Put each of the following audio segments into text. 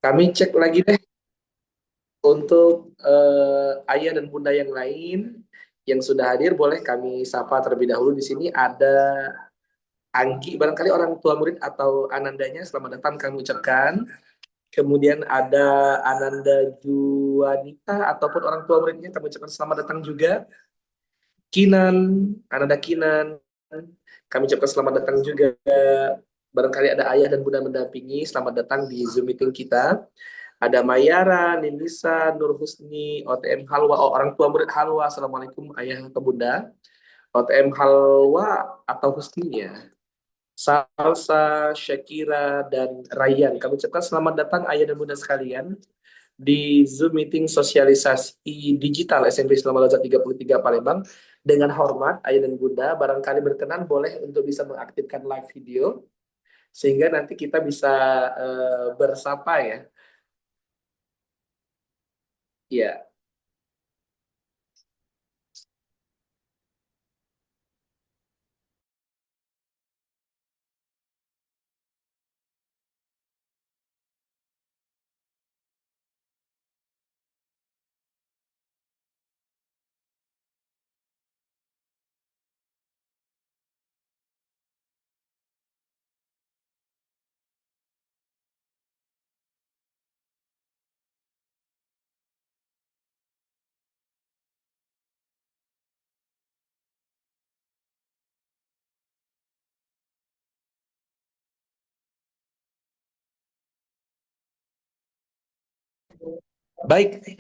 Kami cek lagi deh untuk ayah dan bunda yang lain yang sudah hadir, boleh kami sapa terlebih dahulu. Di sini ada Anggi, barangkali orang tua murid atau Anandanya, selamat datang kami ucapkan. Kemudian ada Ananda Juanita ataupun orang tua muridnya, kami ucapkan selamat datang juga. Kinan, Ananda Kinan, kami ucapkan selamat datang juga. Barangkali ada ayah dan bunda mendampingi, selamat datang di Zoom meeting kita. Ada Mayara, Nindisa, Nur Husni, OTM Halwa, oh, orang tua murid Halwa. Assalamualaikum ayah atau bunda. OTM Halwa atau Husninya. Salsa, Shakira, dan Ryan. Kami ucapkan selamat datang ayah dan bunda sekalian di Zoom meeting sosialisasi digital SMP Islam Al Azhar 33 Palembang. Dengan hormat ayah dan bunda, barangkali berkenan boleh untuk bisa mengaktifkan live video sehingga nanti kita bisa bersapa ya. Ya, baik,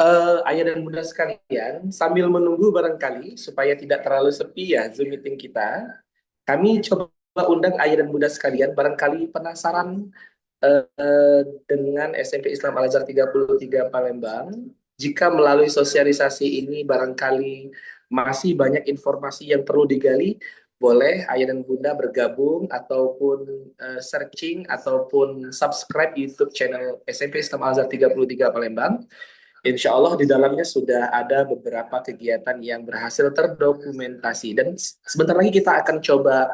ayah dan bunda sekalian, sambil menunggu barangkali supaya tidak terlalu sepi ya Zoom meeting kita, kami coba undang ayah dan bunda sekalian, barangkali penasaran dengan SMP Islam Al Azhar 33 Palembang. Jika melalui sosialisasi ini barangkali masih banyak informasi yang perlu digali, boleh ayah dan bunda bergabung ataupun searching ataupun subscribe YouTube channel SMP Islam Al Azhar 33 Palembang. Insya Allah di dalamnya sudah ada beberapa kegiatan yang berhasil terdokumentasi. Dan sebentar lagi kita akan coba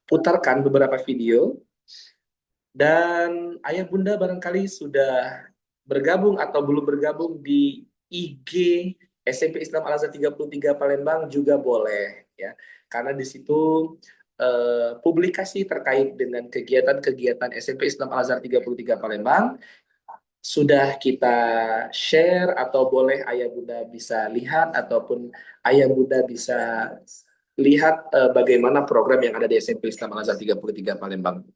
putarkan beberapa video. Dan ayah bunda barangkali sudah bergabung atau belum bergabung di IG SMP Islam Al Azhar 33 Palembang juga boleh ya. Karena di situ publikasi terkait dengan kegiatan-kegiatan SMP Islam Al Azhar 33 Palembang sudah kita share, atau boleh ayah bunda bisa lihat ataupun ayah bunda bisa lihat bagaimana program yang ada di SMP Islam Al Azhar 33 Palembang.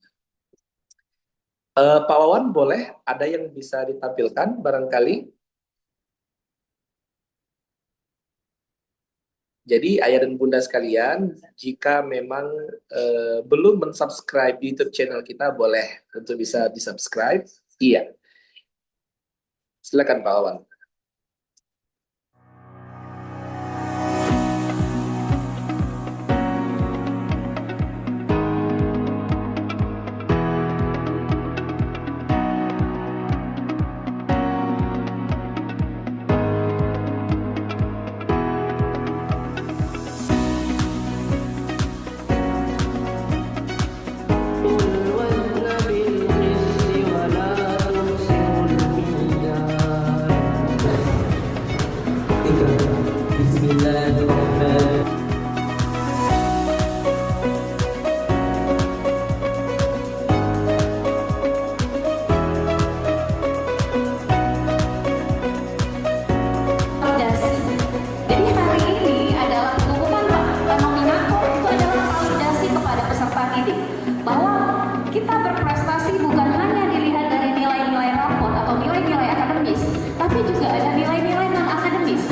Pak Wawan, boleh ada yang bisa ditampilkan barangkali? Jadi ayah dan bunda sekalian, jika memang belum mensubscribe YouTube channel kita, boleh untuk bisa di-subscribe. Iya, silakan Pak Wawan. Jadi hari ini adalah pengumuman nominator itu adalah validasi kepada peserta didik bahwa kita berprestasi bukan hanya dilihat dari nilai-nilai rapor atau nilai-nilai akademis, tapi juga ada nilai-nilai non akademis.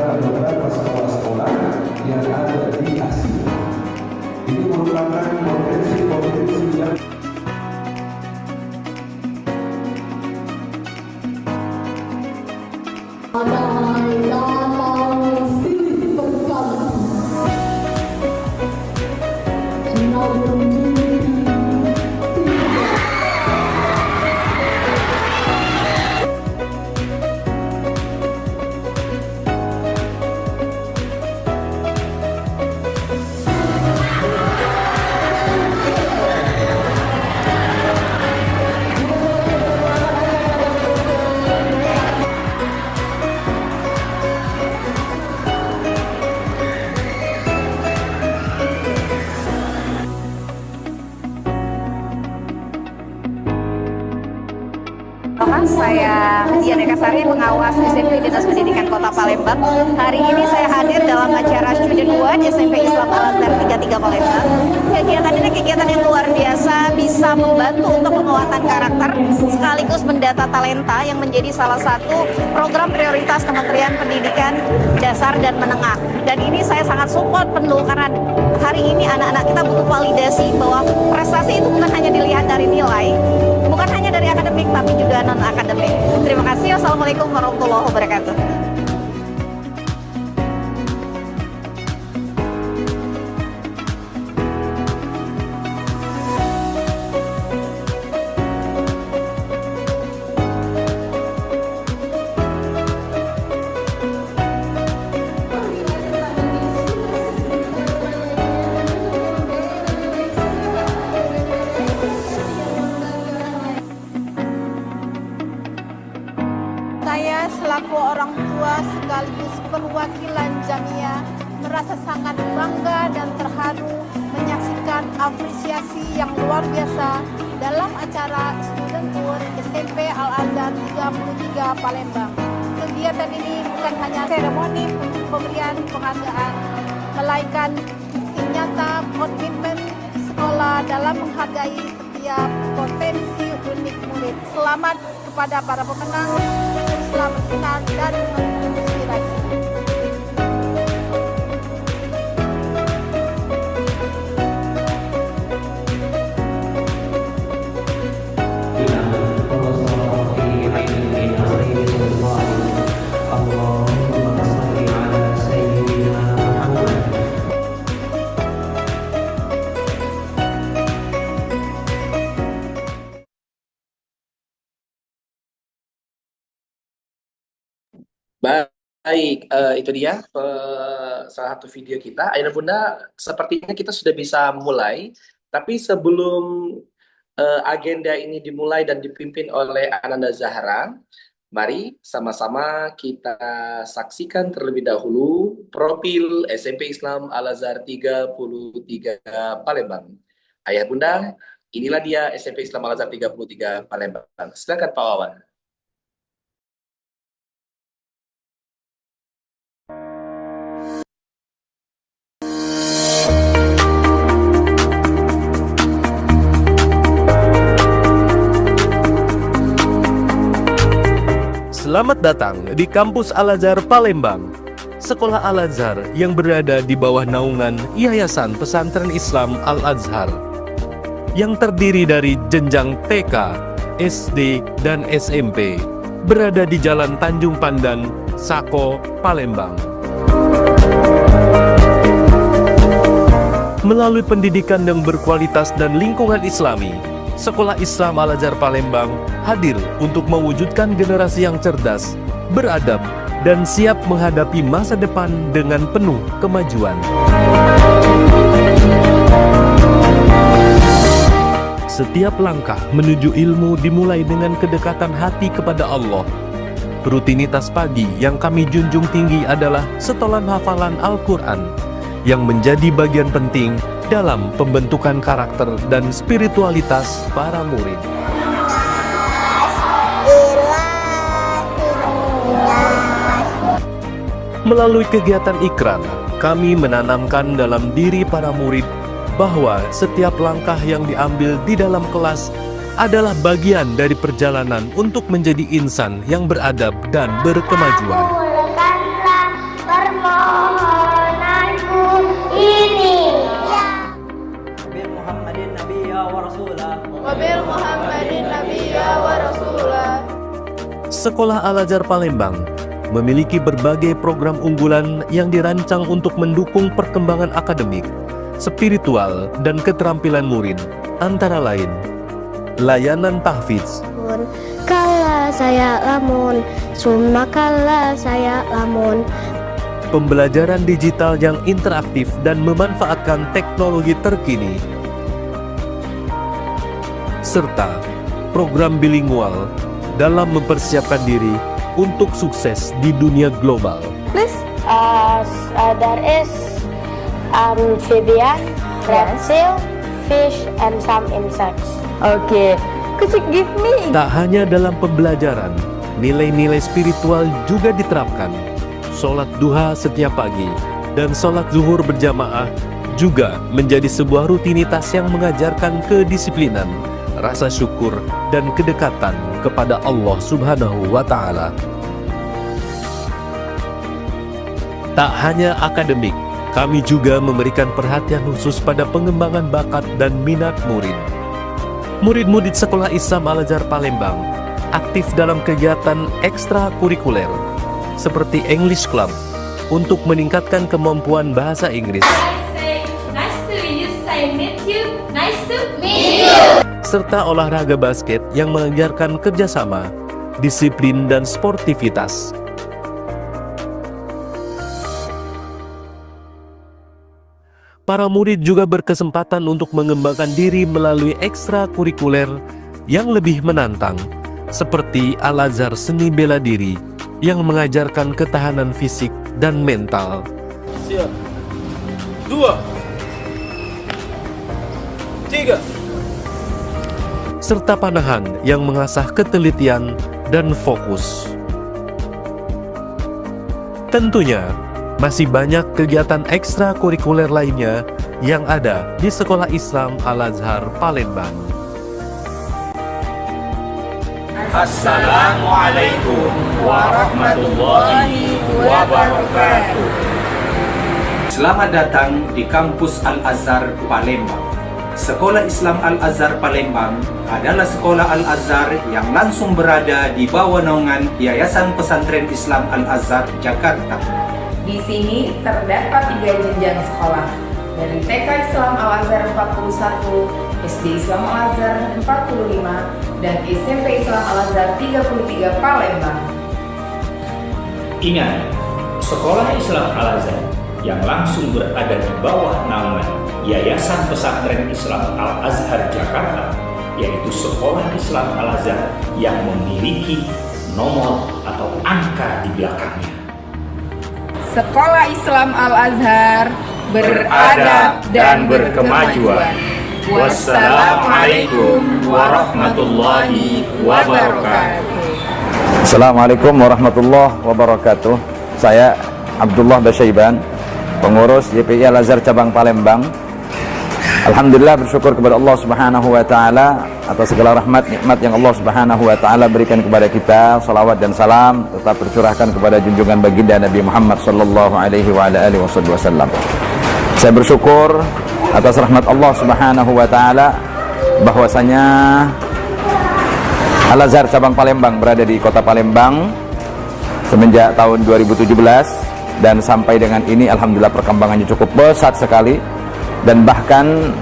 Beberapa sekolah-sekolah yang ada di Asia ini merupakan potensi-potensi yang Saya Diana Kasari, pengawas SMP Dinas Pendidikan Kota Palembang. Hari ini saya hadir dalam acara Student One SMP Islam Al-Azhar 33 Palembang. Kegiatan ini kegiatan yang luar biasa, bisa membantu untuk penguatan karakter sekaligus mendata talenta yang menjadi salah satu program prioritas Kementerian Pendidikan Dasar dan Menengah. Dan ini saya sangat support penuh karena hari ini anak-anak kita butuh validasi bahwa prestasi itu bukan hanya dilihat dari nilai, bukan hanya dari akademik tapi juga non-akademik. Terima kasih. Wassalamualaikum warahmatullahi wabarakatuh. Saya selaku orang tua sekaligus perwakilan Jamia merasa sangat bangga dan terharu menyaksikan apresiasi yang luar biasa dalam acara Student Tour SMP Al-Azhar 33 Palembang. Kegiatan ini bukan hanya seremoni pemberian penghargaan, melainkan bukti nyata komitmen sekolah dalam menghargai setiap potensi unik murid. Selamat kepada para pemenang, teruslah bersinar dan menginspirasi. Baik, itu dia salah satu video kita. Ayah dan Bunda, sepertinya kita sudah bisa mulai. Tapi sebelum agenda ini dimulai dan dipimpin oleh Ananda Zahra, mari sama-sama kita saksikan terlebih dahulu profil SMP Islam Al-Azhar 33 Palembang. Ayah Bunda, inilah dia SMP Islam Al-Azhar 33 Palembang. Silakan Pak Wawan. Selamat datang di Kampus Al-Azhar Palembang. Sekolah Al-Azhar yang berada di bawah naungan Yayasan Pesantren Islam Al-Azhar yang terdiri dari jenjang TK, SD, dan SMP berada di Jalan Tanjung Pandan, Sako, Palembang. Melalui pendidikan yang berkualitas dan lingkungan Islami, Sekolah Islam Al-Azhar Palembang hadir untuk mewujudkan generasi yang cerdas, beradab, dan siap menghadapi masa depan dengan penuh kemajuan. Setiap langkah menuju ilmu dimulai dengan kedekatan hati kepada Allah. Rutinitas pagi yang kami junjung tinggi adalah setolan hafalan Al-Quran yang menjadi bagian penting dalam pembentukan karakter dan spiritualitas para murid. Melalui kegiatan ikrar, kami menanamkan dalam diri para murid bahwa setiap langkah yang diambil di dalam kelas adalah bagian dari perjalanan untuk menjadi insan yang beradab dan berkemajuan. Kabulkanlah permohonanku ini. Sekolah Al-Azhar Palembang memiliki berbagai program unggulan yang dirancang untuk mendukung perkembangan akademik, spiritual, dan keterampilan murid, antara lain layanan tahfidz, Kala saya lamun, summa kala saya lamun. pembelajaran digital yang interaktif dan memanfaatkan teknologi terkini, serta program bilingual dalam mempersiapkan diri untuk sukses di dunia global. Please, there is amphibian, reptile, fish, and some insects. Okay, Could you give me? Tak hanya dalam pembelajaran, nilai-nilai spiritual juga diterapkan. Sholat duha setiap pagi dan sholat zuhur berjamaah juga menjadi sebuah rutinitas yang mengajarkan kedisiplinan, rasa syukur, dan kedekatan kepada Allah Subhanahu wa Ta'ala. Tak hanya akademik, kami juga memberikan perhatian khusus pada pengembangan bakat dan minat murid. Murid-murid Sekolah Islam Al-Azhar Palembang aktif dalam kegiatan ekstrakurikuler seperti English Club untuk meningkatkan kemampuan bahasa Inggris. Serta olahraga basket yang mengajarkan kerjasama, disiplin, dan sportivitas. Para murid juga berkesempatan untuk mengembangkan diri melalui ekstrakurikuler yang lebih menantang, seperti Al-Azhar Seni Bela Diri yang mengajarkan ketahanan fisik dan mental. Siap. 2 3. Serta Panahan yang mengasah ketelitian dan fokus. Tentunya, masih banyak kegiatan ekstrakurikuler lainnya yang ada di Sekolah Islam Al-Azhar Palembang. Assalamualaikum warahmatullahi wabarakatuh. Selamat datang di kampus Al-Azhar Palembang. Sekolah Islam Al-Azhar Palembang adalah sekolah Al-Azhar yang langsung berada di bawah naungan Yayasan Pesantren Islam Al-Azhar Jakarta. Di sini terdapat 3 jenjang sekolah, dari TK Islam Al-Azhar 41, SD Islam Al-Azhar 45, dan SMP Islam Al-Azhar 33 Palembang. Ingat, sekolah Islam Al-Azhar yang langsung berada di bawah naungan Yayasan Pesantren Islam Al-Azhar Jakarta, yaitu sekolah Islam Al-Azhar yang memiliki nomor atau angka di belakangnya. Sekolah Islam Al-Azhar beradab dan berkemajuan. Wassalamualaikum warahmatullahi wabarakatuh. Assalamualaikum warahmatullahi wabarakatuh. Saya Abdullah Basyaiban, pengurus YPI Al-Azhar Cabang Palembang. Alhamdulillah, bersyukur kepada Allah Subhanahu wa Ta'ala atas segala rahmat nikmat yang Allah Subhanahu wa Ta'ala berikan kepada kita. Salawat dan salam tetap tercurahkan kepada junjungan baginda Nabi Muhammad sallallahu alaihi wa ala alihi wasallam. Saya bersyukur atas rahmat Allah Subhanahu wa Ta'ala bahwasanya Al-Azhar Cabang Palembang berada di kota Palembang semenjak tahun 2017, dan sampai dengan ini alhamdulillah perkembangannya cukup pesat sekali. Dan bahkan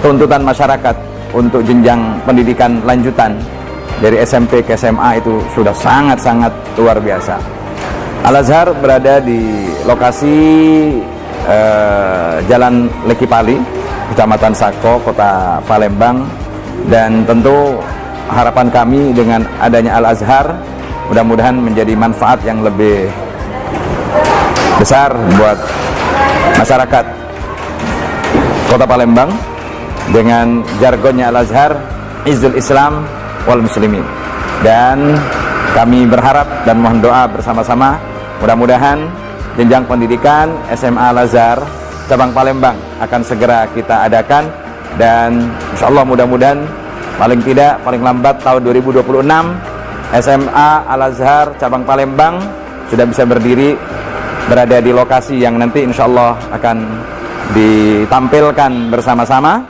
tuntutan masyarakat untuk jenjang pendidikan lanjutan dari SMP ke SMA itu sudah sangat-sangat luar biasa. Al-Azhar berada di lokasi Jalan Lekipali, Kecamatan Sako, Kota Palembang. Dan tentu harapan kami dengan adanya Al-Azhar mudah-mudahan menjadi manfaat yang lebih besar buat masyarakat Kota Palembang. Dengan jargonnya Al-Azhar, Izzul Islam wal Muslimin. Dan kami berharap dan mohon doa bersama-sama, mudah-mudahan jenjang pendidikan SMA Al-Azhar Cabang Palembang akan segera kita adakan. Dan insya Allah mudah-mudahan paling tidak, paling lambat tahun 2026 SMA Al-Azhar Cabang Palembang sudah bisa berdiri, berada di lokasi yang nanti insya Allah akan ditampilkan bersama-sama.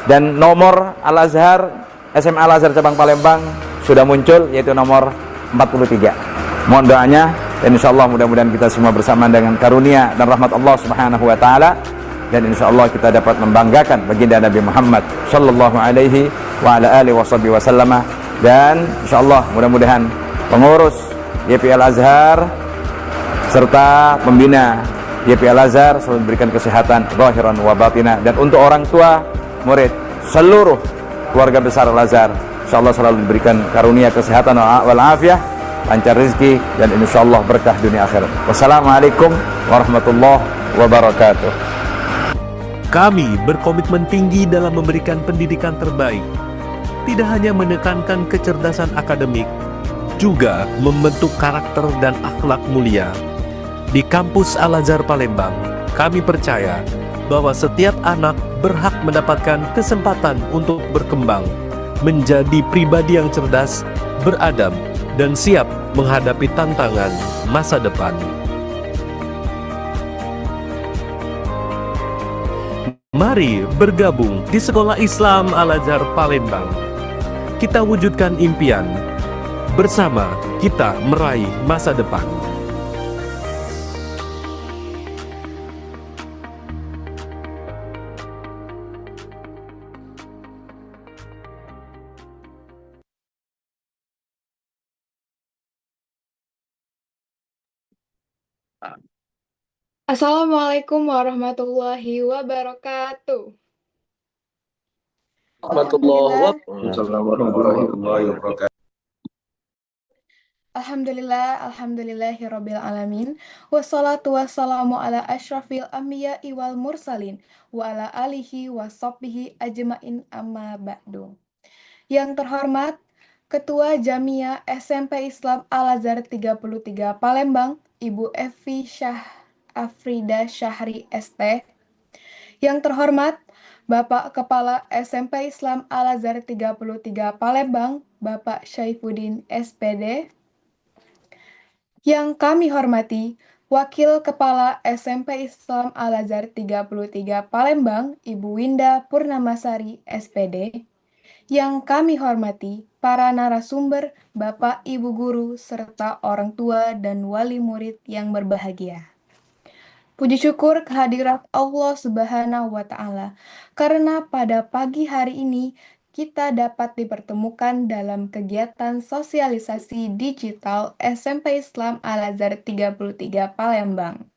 Dan nomor Al-Azhar, SMA Al-Azhar Cabang Palembang sudah muncul, yaitu nomor 43. Mohon doanya, dan insya Allah mudah-mudahan kita semua bersama dengan karunia dan rahmat Allah Subhanahu wa Ta'ala, dan insya Allah kita dapat membanggakan baginda Nabi Muhammad sallallahu alaihi wa ala alihi wasallam. Dan insya Allah mudah-mudahan pengurus YPI Al-Azhar serta pembina YPI Al-Azhar selalu diberikan kesehatan zahiran wa batina. Dan untuk orang tua murid, seluruh keluarga besar Al-Azhar, insyaallah selalu diberikan karunia kesehatan wal afiyah, lancar rezeki, dan insyaallah berkah dunia akhirat. Wassalamualaikum warahmatullahi wabarakatuh. Kami berkomitmen tinggi dalam memberikan pendidikan terbaik tidak hanya menekankan kecerdasan akademik, juga membentuk karakter dan akhlak mulia. Di kampus Al-Azhar Palembang, kami percaya bahwa setiap anak berhak mendapatkan kesempatan untuk berkembang, menjadi pribadi yang cerdas, beradab, dan siap menghadapi tantangan masa depan. Mari bergabung di Sekolah Islam Al-Azhar Palembang. Kita wujudkan impian. Bersama kita meraih masa depan. Assalamualaikum warahmatullahi wabarakatuh. Warahmatullahi wabarakatuh. Alhamdulillahirabbil alamin. Wassalatu wassalamu ala asyrafil anbiya wal mursalin wa ala alihi wa sahbihi ajmain amma ba'du. Yang terhormat Ketua Jamia SMP Islam Al-Azhar 33 Palembang, Ibu Evi Afrida Syahri ST. Yang terhormat Bapak Kepala SMP Islam Al-Azhar 33 Palembang, Bapak Syaifuddin SPD. Yang kami hormati Wakil Kepala SMP Islam Al-Azhar 33 Palembang, Ibu Winda Purnamasari SPD. Yang kami hormati para narasumber, Bapak Ibu guru, serta orang tua dan wali murid yang berbahagia. Puji syukur kehadirat Allah Subhanahu wa Ta'ala, karena pada pagi hari ini kita dapat dipertemukan dalam kegiatan sosialisasi digital SMP Islam Al-Azhar 33 Palembang.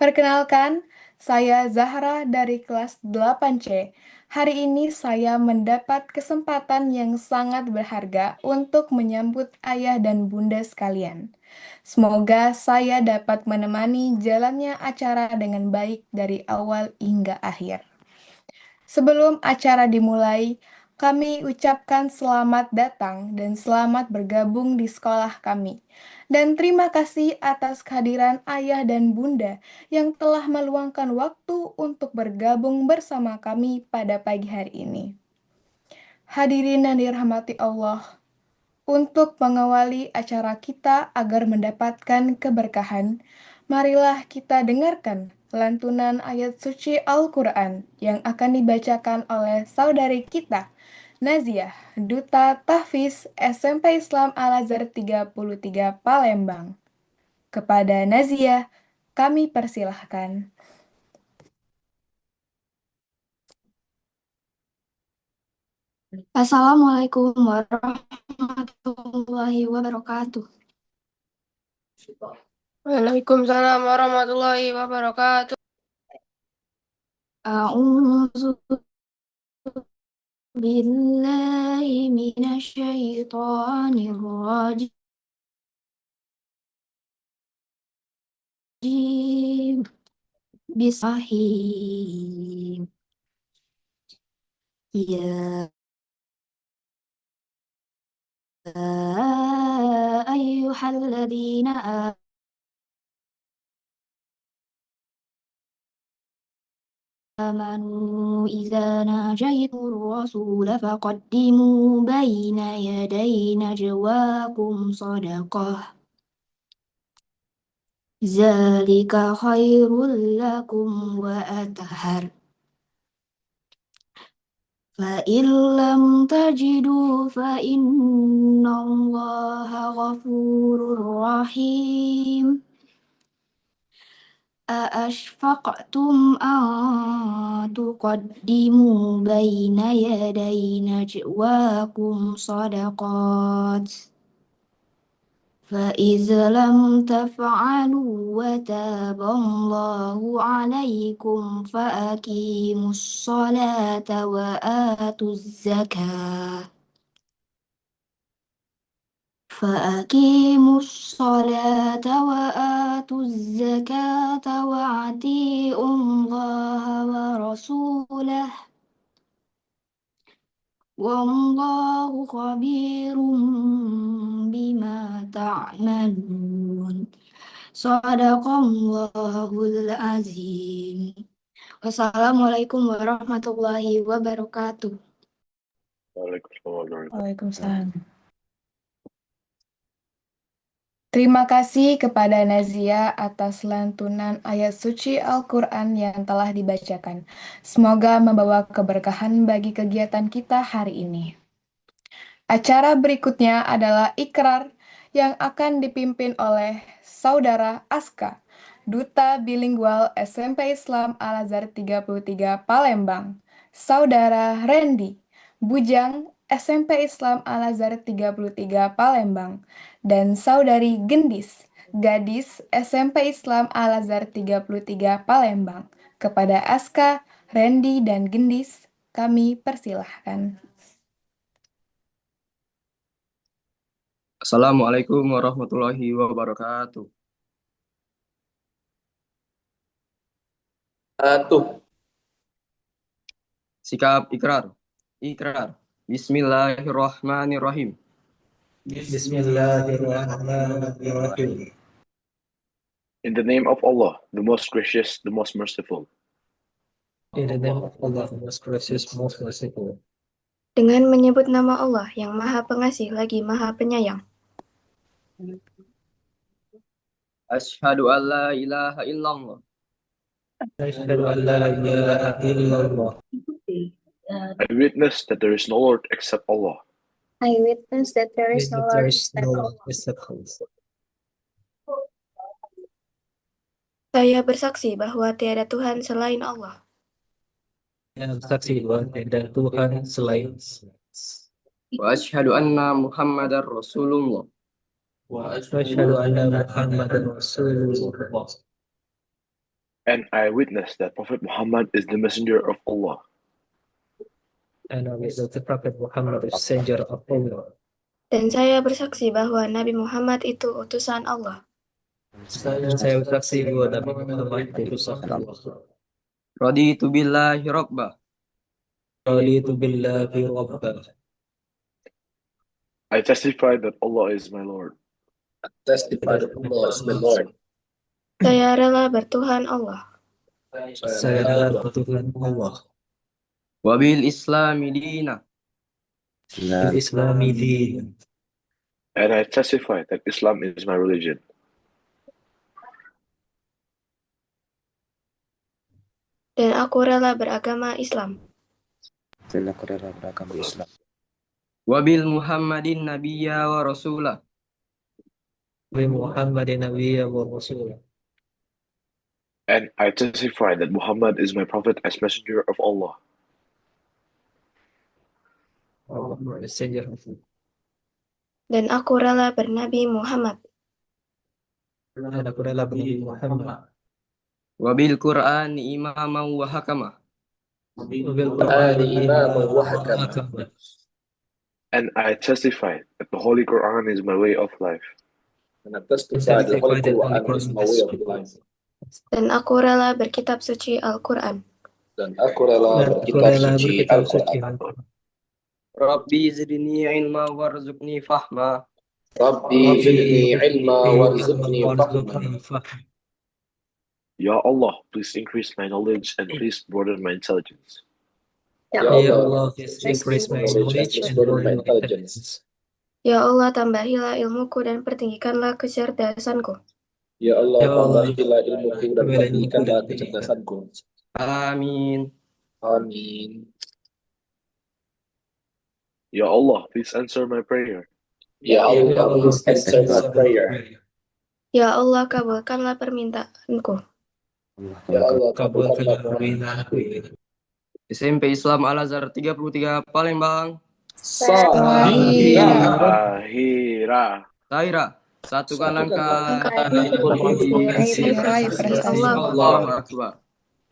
Perkenalkan, saya Zahra dari kelas 8C. Hari ini saya mendapat kesempatan yang sangat berharga untuk menyambut ayah dan bunda sekalian. Semoga saya dapat menemani jalannya acara dengan baik dari awal hingga akhir. Sebelum acara dimulai, kami ucapkan selamat datang dan selamat bergabung di sekolah kami. Dan terima kasih atas kehadiran ayah dan bunda yang telah meluangkan waktu untuk bergabung bersama kami pada pagi hari ini. Hadirin yang dirahmati Allah, untuk mengawali acara kita agar mendapatkan keberkahan, marilah kita dengarkan lantunan ayat suci Al-Quran yang akan dibacakan oleh saudari kita, Naziah, Duta Tahfiz SMP Islam Al-Azhar 33 Palembang. Kepada Naziah, kami persilahkan. Assalamualaikum warahmatullahi wabarakatuh. Waalaikumsalam warahmatullahi wabarakatuh. A'udzu billahi minasyaitonir rajim. Bismillahirrahmanirrahim. Ya ayyuhalladzina amanu idza najaytumur rasula faqaddimu baina yaday najwakum shadaqah. Zalika khairul lakum wa athhar. فَإِن لَّمْ تَجِدُوا فَإِنَّ اللَّهَ غَفُورٌ رَّحِيمٌ. أَأَشْفَقْتُمْ أَن تُقَدِّمُوا بَيْنَ يَدَيْ نَجْوَاكُمْ صَدَقَاتٍ فَإِذْ لَمْ تَفْعَلُوا وَتَابَ اللَّهُ عَلَيْكُمْ فَأَقِيمُوا الصَّلَاةَ وَآتُوا الزَّكَاةَ وَأَطِيعُوا اللَّهَ وَرَسُولَهُ wallahu khabirum bima ta'malun. Shadaqallahul azim. Wassalamualaikum warahmatullahi wabarakatuh. Waalaikumsalam. Terima kasih kepada Nazia atas lantunan ayat suci Al-Quran yang telah dibacakan. Semoga membawa keberkahan bagi kegiatan kita hari ini. Acara berikutnya adalah ikrar yang akan dipimpin oleh Saudara Aska, Duta Bilingual SMP Islam Al-Azhar 33 Palembang, Saudara Randy, Bujang SMP Islam Al-Azhar 33 Palembang, dan Saudari Gendis, Gadis SMP Islam Al-Azhar 33 Palembang. Kepada Aska, Randy, dan Gendis, kami persilahkan. Assalamualaikum warahmatullahi wabarakatuh. Sikap ikrar. Ikrar. Bismillahirrahmanirrahim. Bismillahirrahmanirrahim. In the name of Allah, the most gracious, the most merciful. In the name of Allah, the most gracious, most merciful. Dengan menyebut nama Allah yang Maha Pengasih lagi Maha Penyayang. Asyhadu an la ilaha illallah. Asyhadu an la ilaha illallah. I witness that there is no Lord except Allah. I witness that there is no Lord except Allah. Saya bersaksi bahwa tiada Tuhan selain Allah. Saya bersaksi bahwa tiada Tuhan selain Wa asyhadu anna Muhammadar Rasulullah. Wa asyhadu anna Muhammadar Rasulullah. And I witness that Prophet Muhammad is the messenger of Allah. And I witness that the Prophet Muhammad is messenger of Allah. Dan saya bersaksi bahwa Nabi Muhammad itu utusan Allah. Saya bersaksi bahwa Nabi Muhammad itu utusan Allah. Raditu billahi rabbah. Raditu billahi rabbah. I testify that Allah is my Lord. Testify that Allah is my Lord. Saya rela bertuhan Allah. Saya rela bertuhan Allah. Wabil islami dina. Islami dina. And I testify that Islam is my religion. Dan aku rela beragama Islam. Dan aku rela beragama Islam. Wabil Muhammadin nabiyya wa rasulah. Wabil Muhammadin nabiyya wa rasulah. And I testify that Muhammad is my prophet as messenger of Allah. Dan aku rela bernabi Muhammad. Dan aku rela bernabi Muhammad. Wabil Qur'an imaman wa hakama. Wabil Qur'an imaman wa hakama. And I testify that the Holy Quran is my way of life. And I testify that the Holy Quran is my way of life. Dan aku rela berkitab suci Al-Quran. Dan aku rela berkitab suci Al-Quran. Rabbi zidni ilma warzuqni fahma. Rabbi zidni ilma warzuqni fahma. Ya Allah, please increase my knowledge and please broaden my intelligence. Ya Allah, please increase my knowledge and broaden my intelligence. Ya Allah, tambahilah ilmuku dan pertinggikanlah kecerdasanku. Ya Allah, tambahilah ilmuku dan pertinggikanlah kecerdasanku. Amin. Amin. Ya Allah, please answer my prayer. Ya Allah, please answer my prayer. Ya Allah, kabulkanlah permintaanku. Ya Allah, kabulkanlah permintaanku. SMP Islam Al-Azhar 33 Palembang. Sahira. Sahira. Satukan langkah. Allahu Akbar.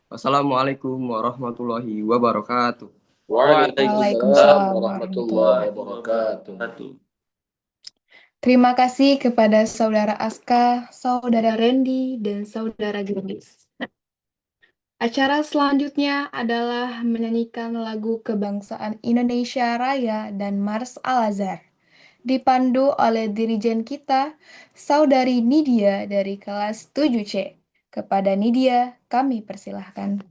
Wassalamualaikum warahmatullahi wabarakatuh. Waalaikumsalam warahmatullahi wabarakatuh. Terima kasih kepada Saudara Aska, Saudara Randy, dan Saudara Gendis. Acara selanjutnya adalah menyanyikan lagu kebangsaan Indonesia Raya dan Mars Al-Azhar, dipandu oleh dirijen kita, Saudari Nidia dari kelas 7C. Kepada Nidia, kami persilahkan.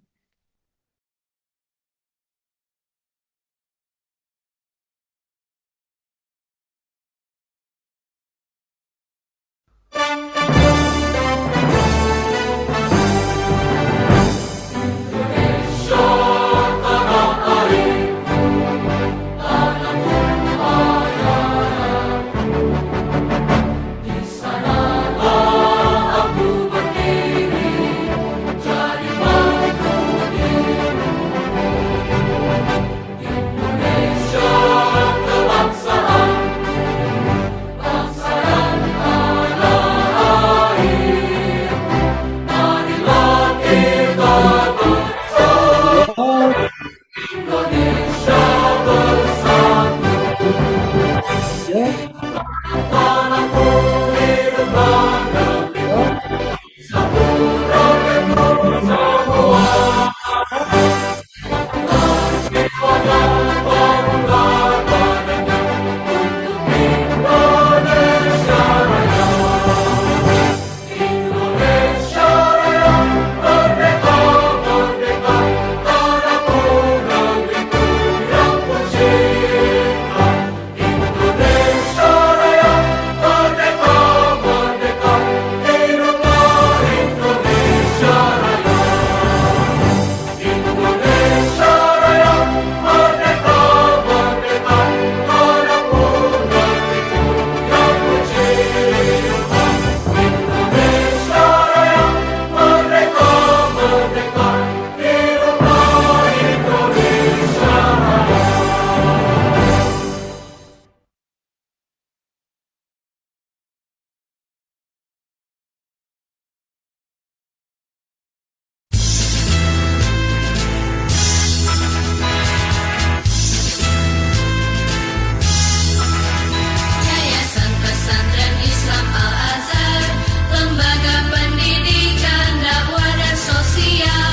Yayasan Pesantren Islam Al-Azhar, lembaga pendidikan, dakwah dan sosial,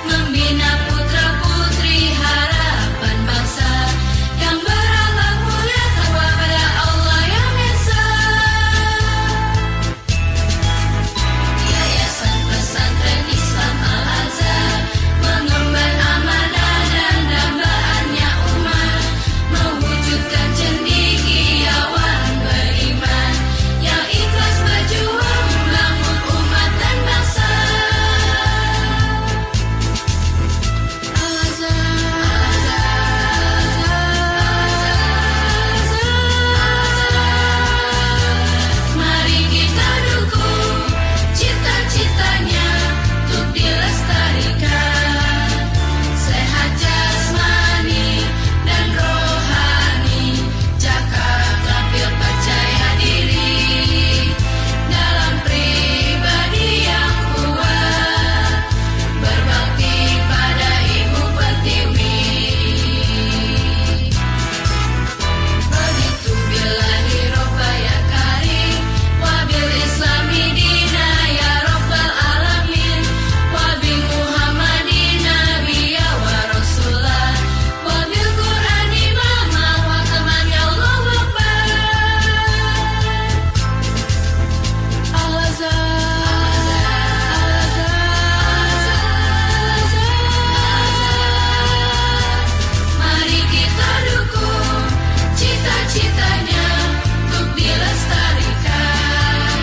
membina putra-putri harapan bangsa yang berakhlak mulia takwa pada Allah yang Esa. Yayasan Pesantren Islam Al-Azhar mengemban amanah dan dambaannya umat, mewujudkan cendekiawan beriman yang ikhlas berjuang membangun umat dan bangsa. Mari kita dukung cita-citanya untuk dilestarikan, sehat jasmani dan rohani, cakap tampil percaya diri, dalam pribadi yang kuat, berbakti pada Ibu Pertiwi. Begitu billahi robba ya karim, wabil islami dina ya rabbal alamin, wabil muhammadin nabiyya wa rasulah, wabil qur'an imamah wa kaman ya Allahu akbar. Mari kita dukung cita-citanya untuk dilestarikan,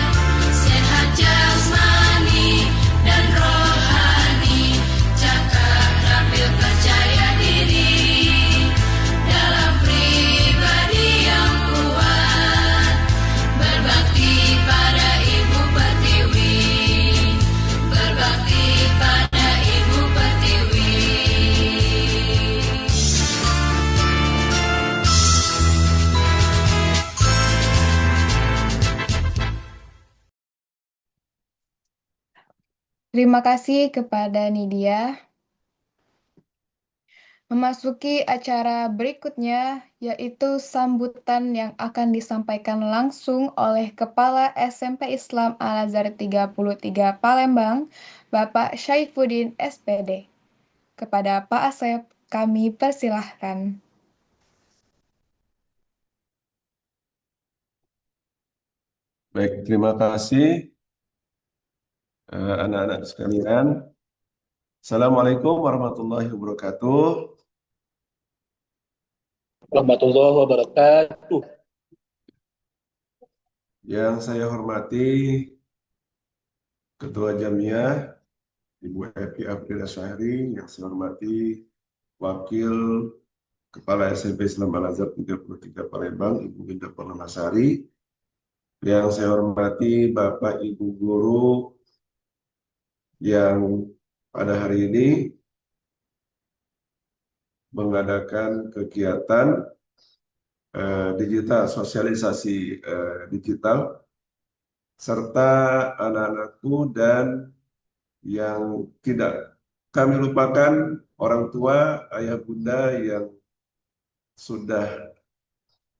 sehat jasmani dan rohani, cakap tampil percaya diri, dalam pribadi yang kuat, berbakti pada Ibu Pertiwi, berbakti pada Ibu Pertiwi. Terima kasih kepada Nidia. Memasuki acara berikutnya, yaitu sambutan yang akan disampaikan langsung oleh Kepala SMP Islam Al-Azhar 33 Palembang, Bapak Syaifuddin SPD. Kepada Pak Asep, kami persilahkan. Baik, terima kasih anak-anak sekalian. Assalamualaikum warahmatullahi wabarakatuh. Warahmatullahi wabarakatuh. Yang saya hormati Ketua Jamiah Ibu Epi Afrila Syahri, yang saya hormati Wakil Kepala SMP Islam Al-Azhar 33 Palembang, Ibu Winda Purnamasari, yang saya hormati Bapak Ibu Guru yang pada hari ini mengadakan kegiatan digital, sosialisasi digital, serta anak-anakku dan yang tidak kami lupakan, orang tua, ayah bunda yang sudah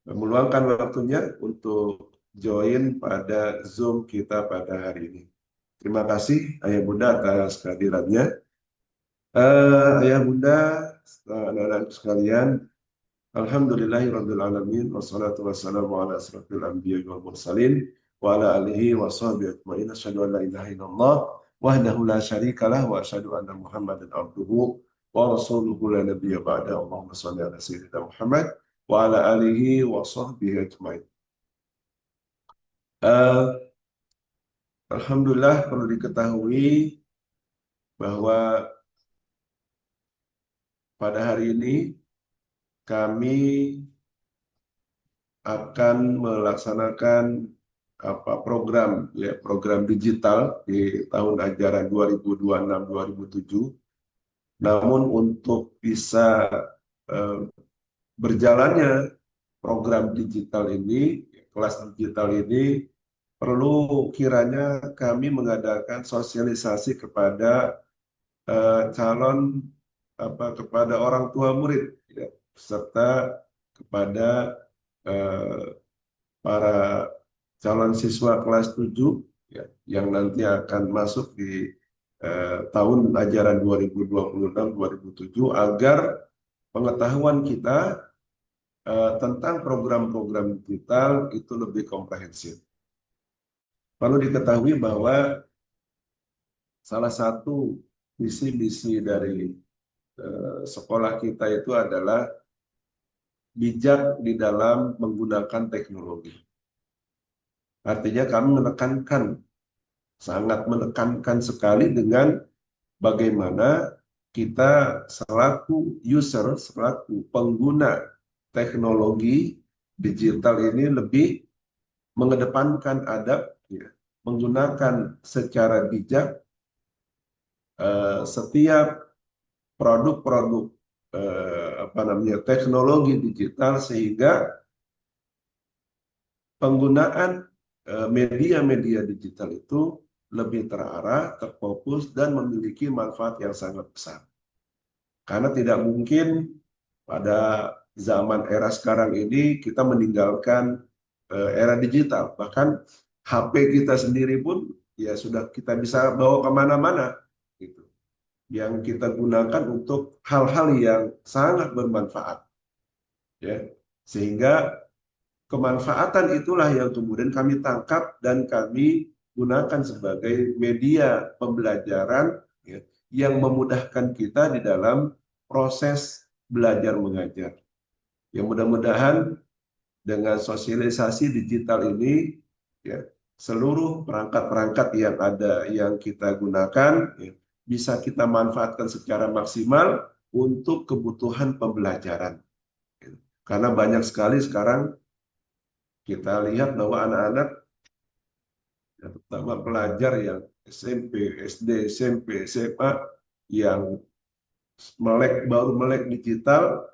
meluangkan waktunya untuk join pada Zoom kita pada hari ini. Terima kasih ayah bunda atas kehadirannya. Ayah bunda, anak-anak sekalian, alhamdulillahirabbil alamin, wassalatu wassalamu ala asrofil anbiya'i wal mursalin wa ala alihi wa sahbihi ajmain, asyhadu an la ilaha illallah wahdahu la syarikalah wa asyhadu anna Muhammadan abduhu wa rasuluhu la nabiyya ba'da. Allahumma shalli ala sayyidina Muhammad wa ala alihi wa sahbihi ajmain. Alhamdulillah, perlu diketahui bahwa pada hari ini kami akan melaksanakan program digital di tahun ajaran 2026-2027. Namun untuk bisa berjalannya program digital ini, kelas digital ini, perlu kiranya kami mengadakan sosialisasi kepada kepada orang tua murid, ya, serta kepada para calon siswa kelas 7 ya, yang nanti akan masuk di tahun ajaran 2026-2027, agar pengetahuan kita tentang program-program digital itu lebih komprehensif. Perlu diketahui bahwa salah satu misi-misi dari sekolah kita itu adalah bijak di dalam menggunakan teknologi. Artinya kami sangat menekankan sekali dengan bagaimana kita selaku user, selaku pengguna teknologi digital ini lebih mengedepankan adab, ya, menggunakan secara bijak setiap produk-produk teknologi digital, sehingga penggunaan media-media digital itu lebih terarah, terfokus, dan memiliki manfaat yang sangat besar. Karena tidak mungkin pada zaman era sekarang ini kita meninggalkan era digital. Bahkan HP kita sendiri pun ya sudah kita bisa bawa kemana-mana, gitu, yang kita gunakan untuk hal-hal yang sangat bermanfaat, ya. Sehingga kemanfaatan itulah yang kemudian kami tangkap dan kami gunakan sebagai media pembelajaran, ya, yang memudahkan kita di dalam proses belajar mengajar. Yang mudah-mudahan dengan sosialisasi digital ini, ya, seluruh perangkat-perangkat yang ada yang kita gunakan, ya, bisa kita manfaatkan secara maksimal untuk kebutuhan pembelajaran. Karena banyak sekali sekarang kita lihat bahwa anak-anak, ya, terutama pelajar yang SMP, SD, SMP, SMA, yang baru melek digital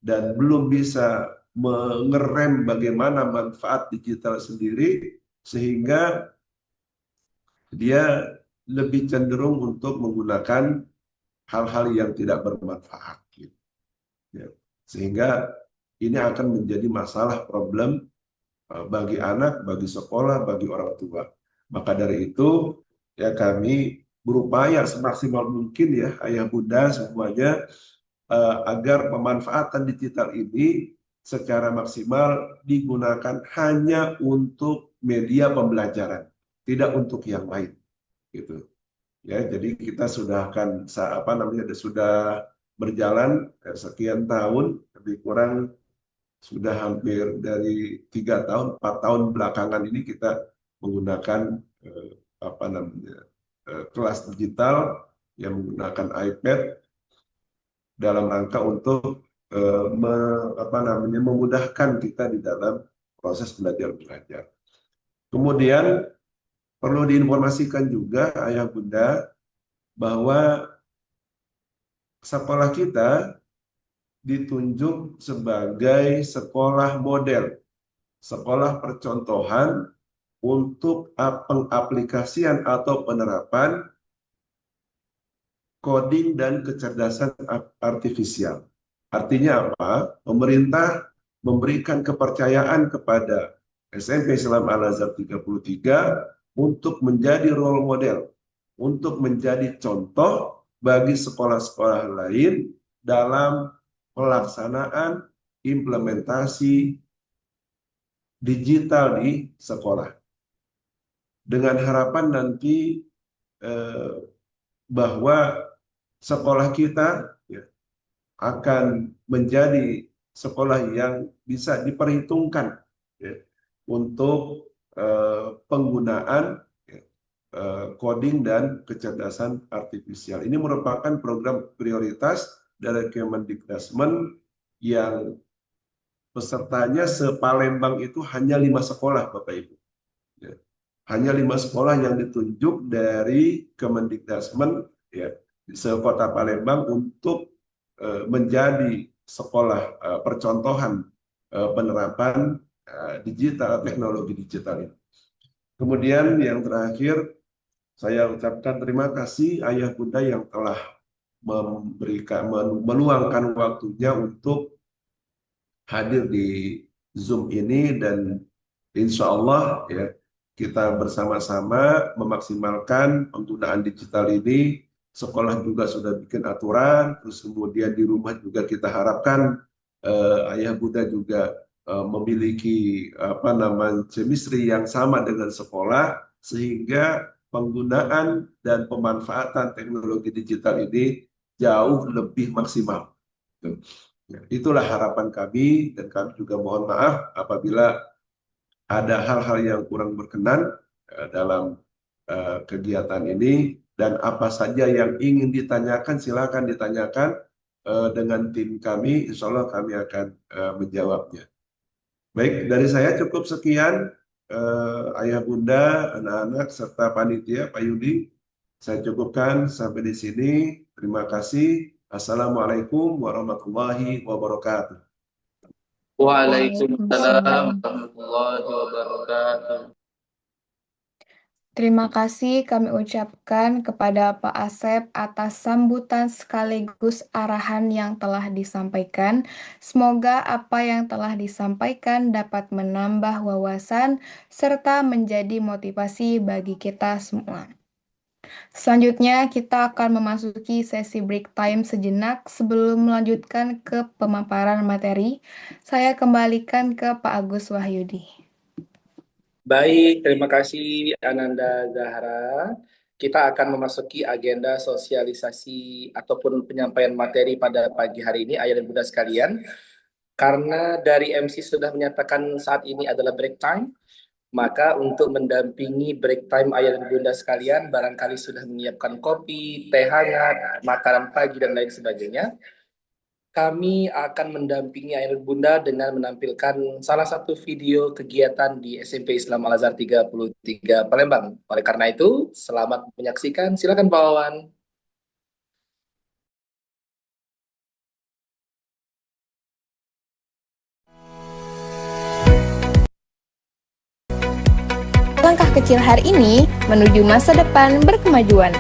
dan belum bisa mengerem bagaimana manfaat digital sendiri, sehingga dia lebih cenderung untuk menggunakan hal-hal yang tidak bermanfaat. Ya. Sehingga ini akan menjadi masalah problem bagi anak, bagi sekolah, bagi orang tua. Maka dari itu ya kami berupaya semaksimal mungkin ya ayah bunda semuanya agar pemanfaatan digital ini secara maksimal digunakan hanya untuk media pembelajaran, tidak untuk yang lain, gitu. Ya, jadi kita sudah akan sudah berjalan sekian tahun, lebih kurang sudah hampir dari 3 tahun, 4 tahun belakangan ini kita menggunakan kelas digital yang menggunakan iPad dalam rangka untuk memudahkan kita di dalam proses belajar mengajar. Kemudian perlu diinformasikan juga ayah bunda bahwa sekolah kita ditunjuk sebagai sekolah model, sekolah percontohan untuk pengaplikasian atau penerapan coding dan kecerdasan artifisial. Artinya apa? Pemerintah memberikan kepercayaan kepada SMP Islam Al-Azhar 33 untuk menjadi role model, untuk menjadi contoh bagi sekolah-sekolah lain dalam pelaksanaan implementasi digital di sekolah. Dengan harapan nanti bahwa sekolah kita ya, akan menjadi sekolah yang bisa diperhitungkan ya, untuk penggunaan coding dan kecerdasan artifisial. Ini merupakan program prioritas dari Kemendikbudrismen yang pesertanya se-Palembang itu hanya 5 sekolah, Bapak Ibu. Ya. Hanya 5 sekolah yang ditunjuk dari Kemendikbudrismen ya, se-Kota Palembang untuk menjadi sekolah percontohan penerapan digital, teknologi digital ini. Kemudian yang terakhir, saya ucapkan terima kasih ayah bunda yang telah meluangkan waktunya untuk hadir di Zoom ini, dan insya Allah ya, kita bersama-sama memaksimalkan penggunaan digital ini. Sekolah juga sudah bikin aturan, terus kemudian di rumah juga kita harapkan ayah bunda juga memiliki chemistry yang sama dengan sekolah, sehingga penggunaan dan pemanfaatan teknologi digital ini jauh lebih maksimal. Itulah harapan kami, dan kami juga mohon maaf apabila ada hal-hal yang kurang berkenan dalam kegiatan ini, dan apa saja yang ingin ditanyakan silakan ditanyakan dengan tim kami, insya Allah kami akan menjawabnya. Baik, dari saya cukup sekian. Ayah bunda, anak-anak, serta panitia, Pak Yudi, saya cukupkan sampai di sini. Terima kasih. Assalamualaikum warahmatullahi wabarakatuh. Waalaikumsalam warahmatullahi wabarakatuh. Terima kasih kami ucapkan kepada Pak Asep atas sambutan sekaligus arahan yang telah disampaikan. Semoga apa yang telah disampaikan dapat menambah wawasan serta menjadi motivasi bagi kita semua. Selanjutnya kita akan memasuki sesi break time sejenak sebelum melanjutkan ke pemaparan materi. Saya kembalikan ke Pak Agus Wahyudi. Baik, terima kasih Ananda Zahra. Kita akan memasuki agenda sosialisasi ataupun penyampaian materi pada pagi hari ini, ayah dan bunda sekalian. Karena dari MC sudah menyatakan saat ini adalah break time, maka untuk mendampingi break time ayah dan bunda sekalian, barangkali sudah menyiapkan kopi, teh hangat, makanan pagi, dan lain sebagainya. Kami akan mendampingi ayah dan bunda dengan menampilkan salah satu video kegiatan di SMP Islam Al-Azhar 33 Palembang. Oleh karena itu, selamat menyaksikan. Silakan Pak Wawan. Langkah kecil hari ini menuju masa depan berkemajuan.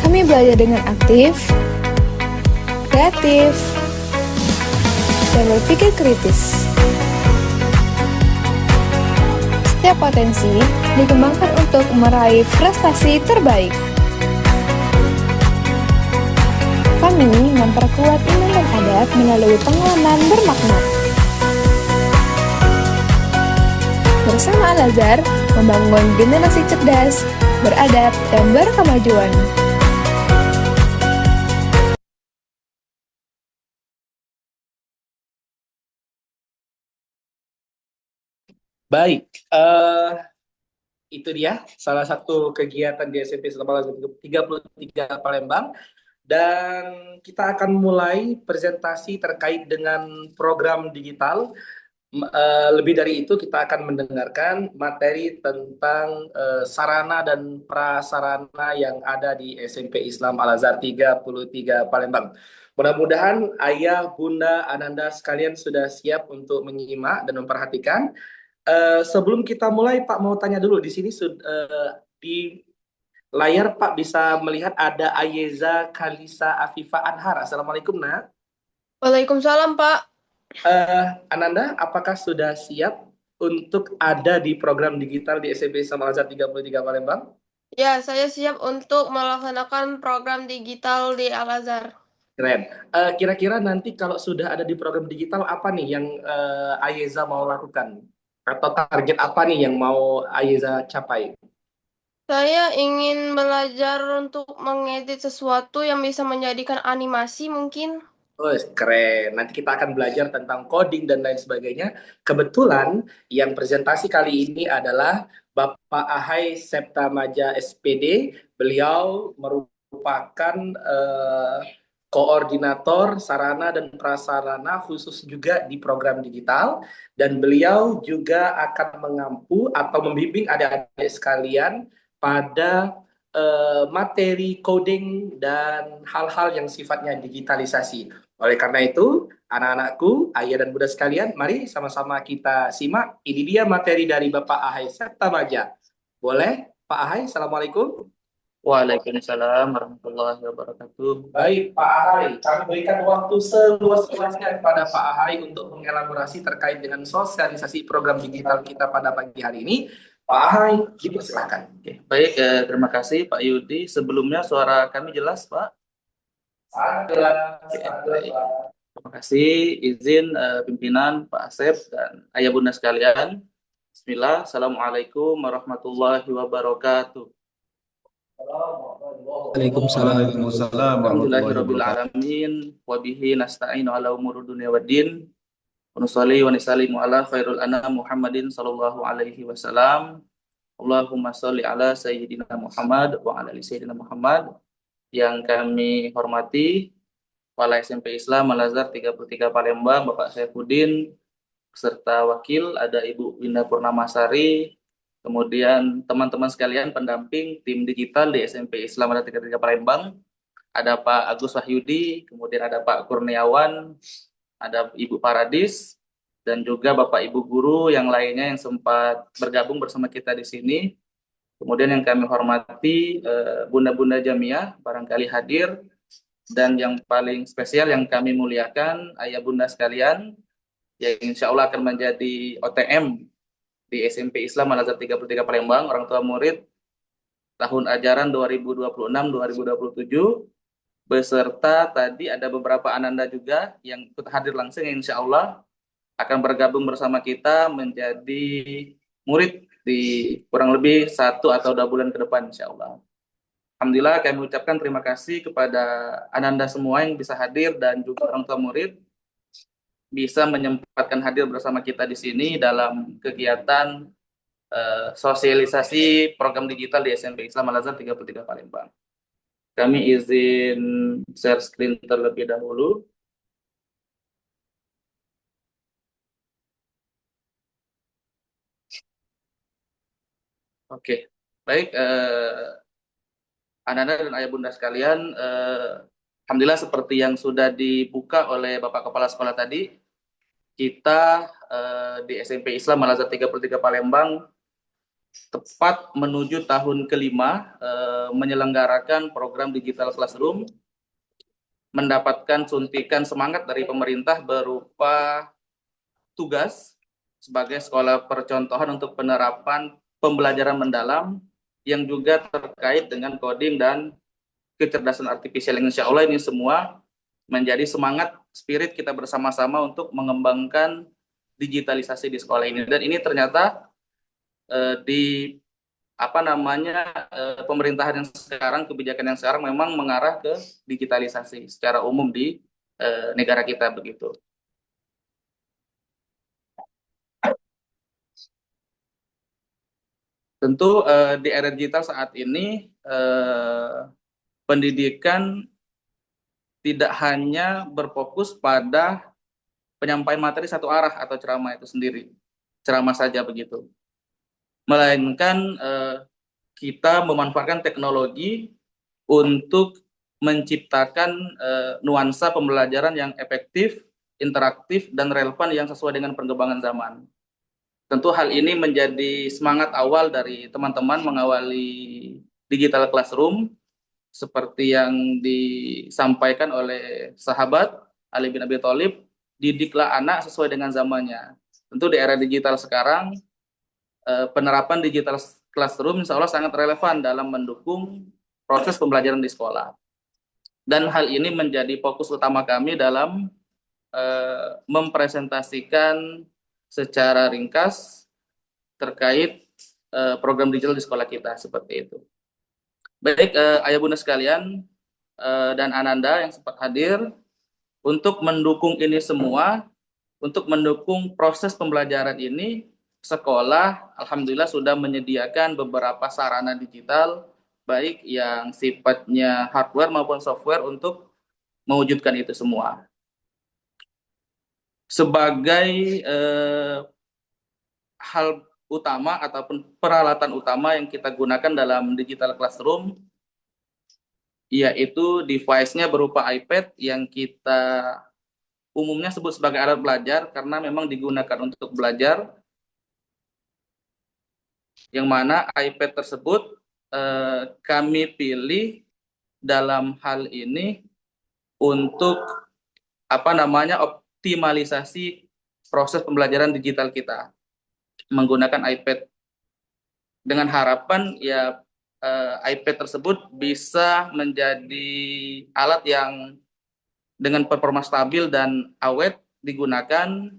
Kami Kami belajar dengan aktif, kreatif, dan berpikir kritis. Setiap potensi dikembangkan untuk meraih prestasi terbaik. Kami memperkuat iman dan adab melalui pengalaman bermakna. Bersama Al-Azhar, membangun generasi cerdas, beradab, dan berkemajuan. Baik, itu dia salah satu kegiatan di SMP Islam Al-Azhar 33 Palembang. Dan kita akan mulai presentasi terkait dengan program digital. Lebih dari itu, kita akan mendengarkan materi tentang sarana dan prasarana yang ada di SMP Islam Al-Azhar 33 Palembang. Mudah-mudahan ayah, bunda, ananda sekalian sudah siap untuk menyimak dan memperhatikan. Sebelum kita mulai, Pak mau tanya dulu di sini di layar Pak bisa melihat ada Ayeza Kalisa Afifa Anhar. Assalamualaikum, Nak. Waalaikumsalam, Pak. Ananda, apakah sudah siap untuk ada di program digital di SMP Islam Al-Azhar 33 Palembang? Ya, saya siap untuk melaksanakan program digital di Al-Azhar. Keren. Kira-kira nanti kalau sudah ada di program digital, apa nih yang Ayeza mau lakukan? Atau target apa nih yang mau Ayeza capai? Saya ingin belajar untuk mengedit sesuatu yang bisa menjadikan animasi mungkin. Oh, keren. Nanti kita akan belajar tentang coding dan lain sebagainya. Kebetulan yang presentasi kali ini adalah Bapak Ahai Septa Maja SPD. Beliau merupakan koordinator sarana dan prasarana khusus juga di program digital. Dan beliau juga akan mengampu atau membimbing adik-adik sekalian pada materi coding dan hal-hal yang sifatnya digitalisasi. Oleh karena itu, anak-anakku, ayah dan bunda sekalian, mari sama-sama kita simak. Ini dia materi dari Bapak Ahai Septa Maja. Boleh, Pak Ahai? Assalamualaikum. Waalaikumsalam warahmatullahi wabarakatuh. Baik, Pak Ahai, kami berikan waktu seluas-luasnya kepada Pak Ahai untuk mengelaborasi terkait dengan sosialisasi program digital kita pada pagi hari ini. Pak Ahai, dipersilakan. Baik, terima kasih Pak Yudi. Sebelumnya suara kami jelas, Pak? Jelas. Baik. Terima kasih. Izin pimpinan Pak Asep dan ayah bunda sekalian. Bismillah. Assalamualaikum warahmatullahi wabarakatuh. Waalaikumsalam. Alhamdulillahirabbil alamin wa bihi nasta'inu ala umuri dunya waddin. Wa nusalli wa nusallimu ala khairul anam Muhammadin sallallahu alaihi wasallam. Allahumma sholli ala sayyidina Muhammad wa ala ali sayyidina Muhammad. Yang kami hormati Kepala SMP Islam Al-Azhar 33 Palembang, Bapak Saifuddin, serta wakil ada Ibu Winda Purnamasari, kemudian teman-teman sekalian pendamping tim digital di SMP Islam Al-Azhar 33 Palembang, ada Pak Agus Wahyudi, kemudian ada Pak Kurniawan, ada Ibu Paradis, dan juga Bapak Ibu guru yang lainnya yang sempat bergabung bersama kita di sini. Kemudian yang kami hormati bunda-bunda Jamiah barangkali hadir, dan yang paling spesial yang kami muliakan ayah bunda sekalian yang insya Allah akan menjadi OTM di SMP Islam Al-Azhar 33 Palembang, orang tua murid tahun ajaran 2026-2027, beserta tadi ada beberapa ananda juga yang ikut hadir langsung yang insya Allah akan bergabung bersama kita menjadi murid di kurang lebih 1 atau 2 bulan ke depan insya Allah. Alhamdulillah kami ucapkan terima kasih kepada ananda semua yang bisa hadir dan juga orang tua murid bisa menyempatkan hadir bersama kita di sini dalam kegiatan sosialisasi program digital di SMP Islam Al-Azhar 33 Palembang. Kami izin share screen terlebih dahulu. Oke, baik. Ananda dan ayah bunda sekalian, alhamdulillah seperti yang sudah dibuka oleh Bapak Kepala Sekolah tadi, kita di SMP Islam Al-Azhar 33 Palembang tepat menuju tahun kelima menyelenggarakan program Digital Classroom, mendapatkan suntikan semangat dari pemerintah berupa tugas sebagai sekolah percontohan untuk penerapan pembelajaran mendalam yang juga terkait dengan coding dan kecerdasan artifisial. Insya Allah ini semua menjadi semangat spirit kita bersama-sama untuk mengembangkan digitalisasi di sekolah ini. Dan ini ternyata di pemerintahan yang sekarang, kebijakan yang sekarang memang mengarah ke digitalisasi secara umum di negara kita begitu. Tentu di era digital saat ini pendidikan tidak hanya berfokus pada penyampaian materi satu arah atau ceramah itu sendiri, ceramah saja begitu. Melainkan kita memanfaatkan teknologi untuk menciptakan nuansa pembelajaran yang efektif, interaktif, dan relevan yang sesuai dengan perkembangan zaman. Tentu hal ini menjadi semangat awal dari teman-teman mengawali digital classroom seperti yang disampaikan oleh sahabat Ali bin Abi Thalib, didiklah anak sesuai dengan zamannya. Tentu di era digital sekarang, penerapan digital classroom insya Allah sangat relevan dalam mendukung proses pembelajaran di sekolah. Dan hal ini menjadi fokus utama kami dalam mempresentasikan secara ringkas terkait program digital di sekolah kita, seperti itu. Baik, ayah bunda sekalian dan Ananda yang sempat hadir, untuk mendukung ini semua, untuk mendukung proses pembelajaran ini, sekolah alhamdulillah sudah menyediakan beberapa sarana digital, baik yang sifatnya hardware maupun software untuk mewujudkan itu semua. Sebagai hal utama ataupun peralatan utama yang kita gunakan dalam digital classroom, yaitu device-nya berupa iPad yang kita umumnya sebut sebagai alat belajar karena memang digunakan untuk belajar, yang mana iPad tersebut kami pilih dalam hal ini untuk optimalisasi proses pembelajaran digital kita menggunakan iPad, dengan harapan ya iPad tersebut bisa menjadi alat yang dengan performa stabil dan awet digunakan,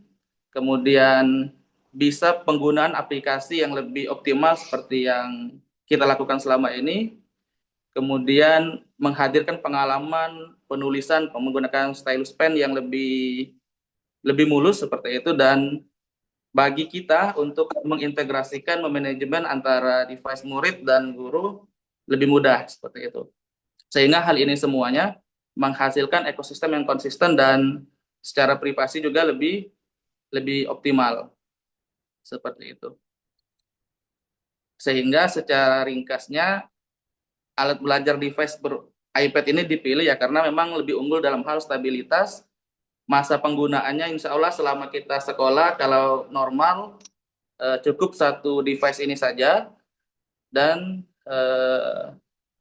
kemudian bisa penggunaan aplikasi yang lebih optimal seperti yang kita lakukan selama ini, kemudian menghadirkan pengalaman penulisan menggunakan stylus pen yang lebih mulus seperti itu, dan bagi kita untuk mengintegrasikan manajemen antara device murid dan guru lebih mudah seperti itu. Sehingga hal ini semuanya menghasilkan ekosistem yang konsisten dan secara privasi juga lebih optimal seperti itu. Sehingga secara ringkasnya alat belajar device iPad ini dipilih ya karena memang lebih unggul dalam hal stabilitas. Masa penggunaannya insya Allah selama kita sekolah kalau normal cukup satu device ini saja dan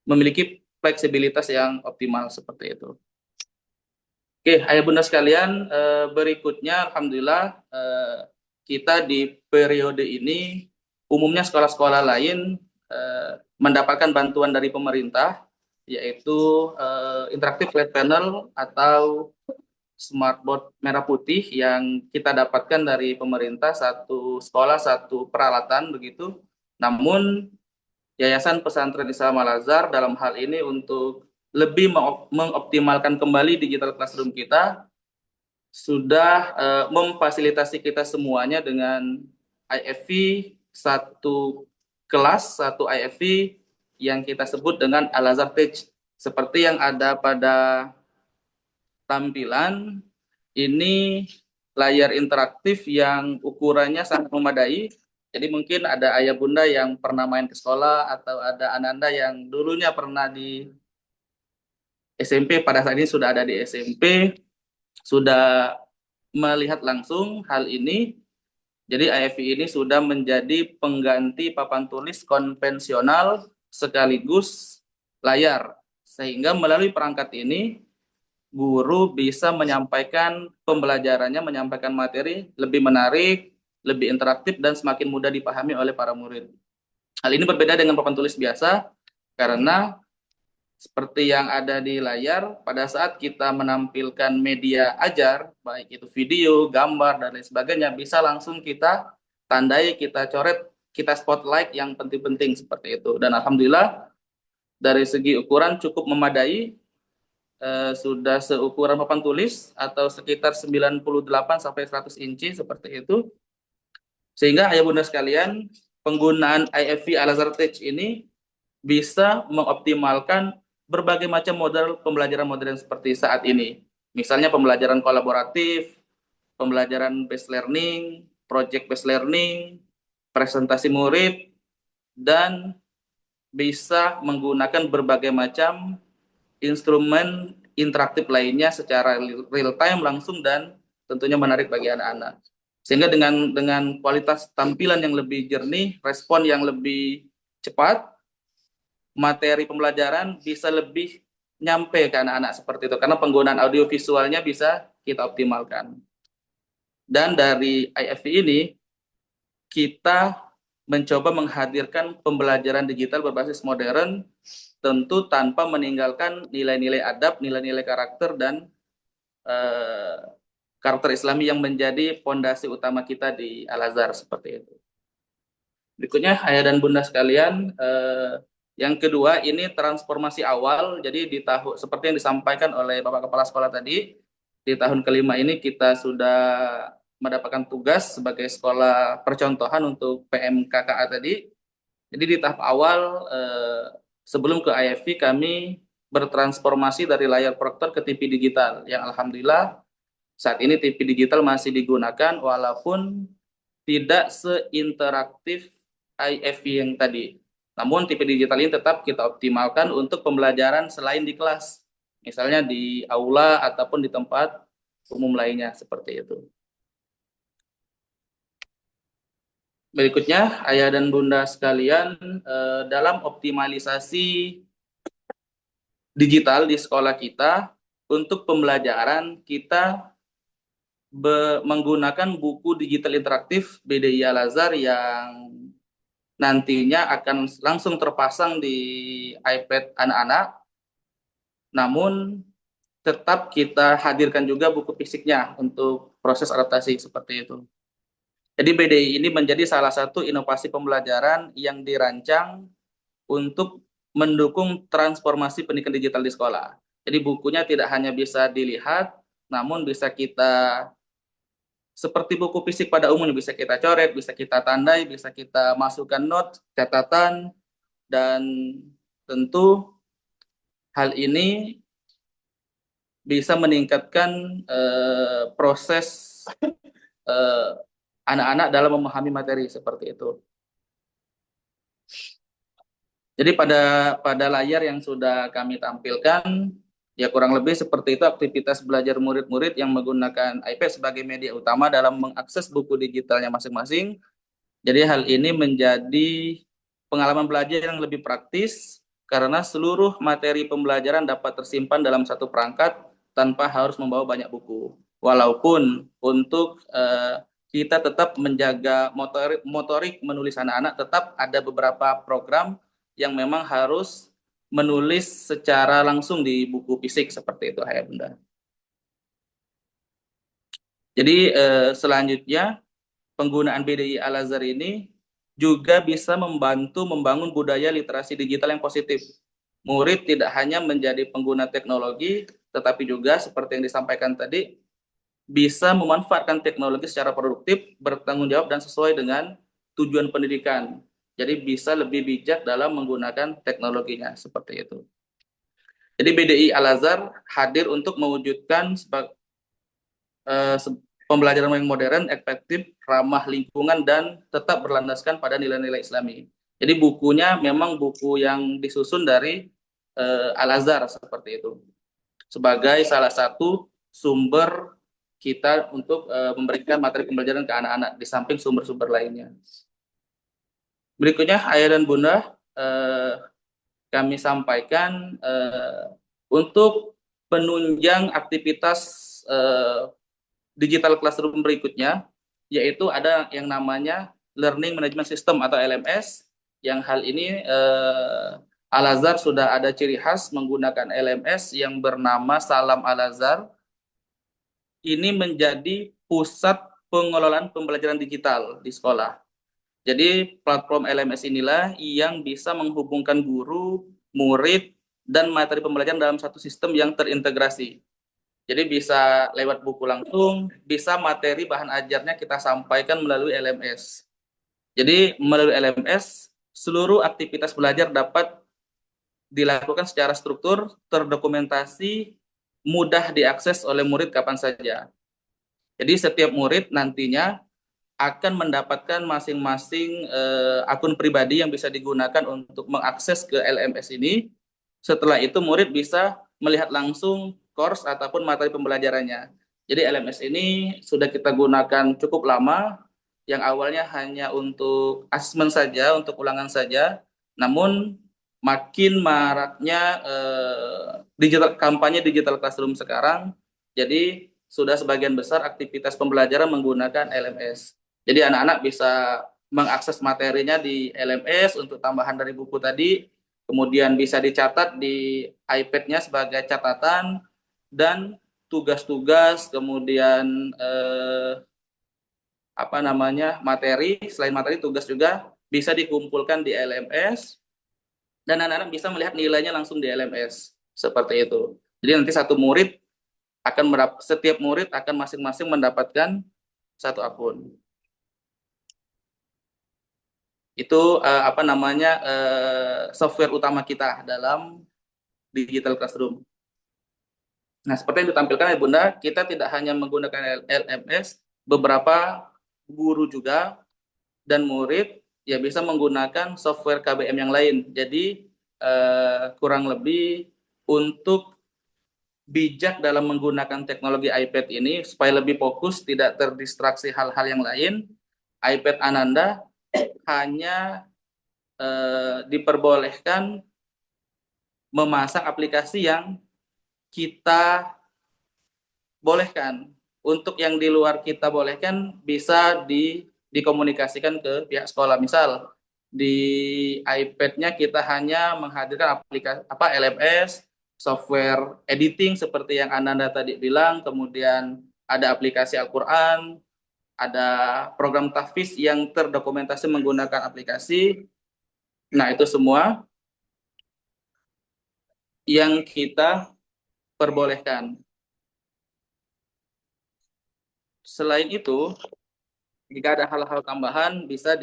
memiliki fleksibilitas yang optimal seperti itu. Oke, ayah bunda sekalian, berikutnya alhamdulillah kita di periode ini umumnya sekolah-sekolah lain mendapatkan bantuan dari pemerintah, yaitu interaktif flat panel atau smartboard merah putih yang kita dapatkan dari pemerintah, satu sekolah satu peralatan begitu. Namun Yayasan Pesantren Islam Al-Azhar dalam hal ini untuk lebih mengoptimalkan kembali digital classroom kita sudah memfasilitasi kita semuanya dengan IFV satu kelas, satu IFV yang kita sebut dengan Al-Azhar Teach. Seperti yang ada pada tampilan, ini layar interaktif yang ukurannya sangat memadai. Jadi mungkin ada ayah bunda yang pernah main ke sekolah atau ada Ananda yang dulunya pernah di SMP, pada saat ini sudah ada di SMP, sudah melihat langsung hal ini. Jadi IFV ini sudah menjadi pengganti papan tulis konvensional sekaligus layar. Sehingga melalui perangkat ini, guru bisa menyampaikan pembelajarannya, menyampaikan materi lebih menarik, lebih interaktif, dan semakin mudah dipahami oleh para murid. Hal ini berbeda dengan papan tulis biasa, karena seperti yang ada di layar, pada saat kita menampilkan media ajar, baik itu video, gambar, dan lain sebagainya, bisa langsung kita tandai, kita coret, kita spotlight yang penting-penting seperti itu. Dan alhamdulillah, dari segi ukuran cukup memadai, sudah seukuran papan tulis atau sekitar 98 sampai 100 inci seperti itu. Sehingga ayah bunda sekalian, penggunaan IFV Al-Azhar Teach ini bisa mengoptimalkan berbagai macam model pembelajaran modern seperti saat ini. Misalnya pembelajaran kolaboratif, pembelajaran based learning, project based learning, presentasi murid, dan bisa menggunakan berbagai macam instrumen interaktif lainnya secara real time langsung dan tentunya menarik bagi anak-anak. Sehingga dengan kualitas tampilan yang lebih jernih, respon yang lebih cepat, materi pembelajaran bisa lebih nyampe ke anak-anak seperti itu, karena penggunaan audio visualnya bisa kita optimalkan. Dan dari IFV ini kita mencoba menghadirkan pembelajaran digital berbasis modern, tentu tanpa meninggalkan nilai-nilai adab, nilai-nilai karakter, dan karakter Islami yang menjadi pondasi utama kita di Al-Azhar seperti itu. Berikutnya ayah dan bunda sekalian, yang kedua ini transformasi awal. Jadi di tahun seperti yang disampaikan oleh Bapak Kepala Sekolah tadi, di tahun kelima ini kita sudah mendapatkan tugas sebagai sekolah percontohan untuk PMKKA tadi. Jadi di tahap awal sebelum ke IFV kami bertransformasi dari layar proyektor ke TV digital, yang alhamdulillah saat ini TV digital masih digunakan walaupun tidak seinteraktif IFV yang tadi. Namun TV digital ini tetap kita optimalkan untuk pembelajaran selain di kelas, misalnya di aula ataupun di tempat umum lainnya seperti itu. Berikutnya, ayah dan bunda sekalian, dalam optimalisasi digital di sekolah kita, untuk pembelajaran kita menggunakan buku digital interaktif BDI Al-Azhar yang nantinya akan langsung terpasang di iPad anak-anak, namun tetap kita hadirkan juga buku fisiknya untuk proses adaptasi seperti itu. Jadi BDI ini menjadi salah satu inovasi pembelajaran yang dirancang untuk mendukung transformasi pendidikan digital di sekolah. Jadi bukunya tidak hanya bisa dilihat, namun bisa kita seperti buku fisik pada umumnya, bisa kita coret, bisa kita tandai, bisa kita masukkan note, catatan, dan tentu hal ini bisa meningkatkan proses anak-anak dalam memahami materi seperti itu. Jadi pada layar yang sudah kami tampilkan, ya kurang lebih seperti itu aktivitas belajar murid-murid yang menggunakan iPad sebagai media utama dalam mengakses buku digitalnya masing-masing. Jadi hal ini menjadi pengalaman belajar yang lebih praktis karena seluruh materi pembelajaran dapat tersimpan dalam satu perangkat tanpa harus membawa banyak buku. Walaupun untuk kita tetap menjaga motorik menulis anak-anak, tetap ada beberapa program yang memang harus menulis secara langsung di buku fisik seperti itu, ayah bunda. Jadi selanjutnya penggunaan BDI Al-Azhar ini juga bisa membantu membangun budaya literasi digital yang positif. Murid tidak hanya menjadi pengguna teknologi, tetapi juga seperti yang disampaikan tadi, bisa memanfaatkan teknologi secara produktif, bertanggung jawab, dan sesuai dengan tujuan pendidikan. Jadi bisa lebih bijak dalam menggunakan teknologinya, seperti itu. Jadi BDI Al-Azhar hadir untuk mewujudkan pembelajaran yang modern, efektif, ramah lingkungan, dan tetap berlandaskan pada nilai-nilai Islami. Jadi bukunya memang buku yang disusun dari Al-Azhar seperti itu, sebagai salah satu sumber kita untuk memberikan materi pembelajaran ke anak-anak di samping sumber-sumber lainnya. Berikutnya ayah dan bunda, kami sampaikan untuk penunjang aktivitas digital classroom berikutnya, yaitu ada yang namanya Learning Management System atau LMS, yang hal ini Al-Azhar sudah ada ciri khas menggunakan LMS yang bernama Salam Al-Azhar. Ini menjadi pusat pengelolaan pembelajaran digital di sekolah. Jadi platform LMS inilah yang bisa menghubungkan guru, murid, dan materi pembelajaran dalam satu sistem yang terintegrasi. Jadi bisa lewat buku langsung, bisa materi bahan ajarnya kita sampaikan melalui LMS. Jadi melalui LMS, seluruh aktivitas belajar dapat dilakukan secara struktur, terdokumentasi, mudah diakses oleh murid kapan saja. Jadi setiap murid nantinya akan mendapatkan masing-masing akun pribadi yang bisa digunakan untuk mengakses ke LMS ini. Setelah itu murid bisa melihat langsung course ataupun materi pembelajarannya. Jadi LMS ini sudah kita gunakan cukup lama, yang awalnya hanya untuk asesmen saja, untuk ulangan saja. Namun makin maraknya kampanye digital classroom sekarang, jadi sudah sebagian besar aktivitas pembelajaran menggunakan LMS. Jadi anak-anak bisa mengakses materinya di LMS untuk tambahan dari buku tadi, kemudian bisa dicatat di iPad-nya sebagai catatan, dan tugas-tugas, kemudian materi, selain materi, tugas juga bisa dikumpulkan di LMS, dan anak-anak bisa melihat nilainya langsung di LMS, seperti itu. Jadi nanti setiap murid akan masing-masing mendapatkan satu akun. Itu software utama kita dalam digital classroom. Nah, seperti yang ditampilkan ya Bunda, kita tidak hanya menggunakan LMS, beberapa guru juga dan murid ya bisa menggunakan software KBM yang lain. Jadi kurang lebih untuk bijak dalam menggunakan teknologi iPad ini supaya lebih fokus, tidak terdistraksi hal-hal yang lain, iPad Ananda hanya diperbolehkan memasang aplikasi yang kita bolehkan. Untuk yang di luar kita bolehkan bisa dikomunikasikan ke pihak sekolah. Misal di iPad-nya kita hanya menghadirkan aplikasi LMS, software editing seperti yang Ananda tadi bilang, kemudian ada aplikasi Al-Quran, ada program tahfiz yang terdokumentasi menggunakan aplikasi. Nah, itu semua yang kita perbolehkan. Selain itu, jika ada hal-hal tambahan bisa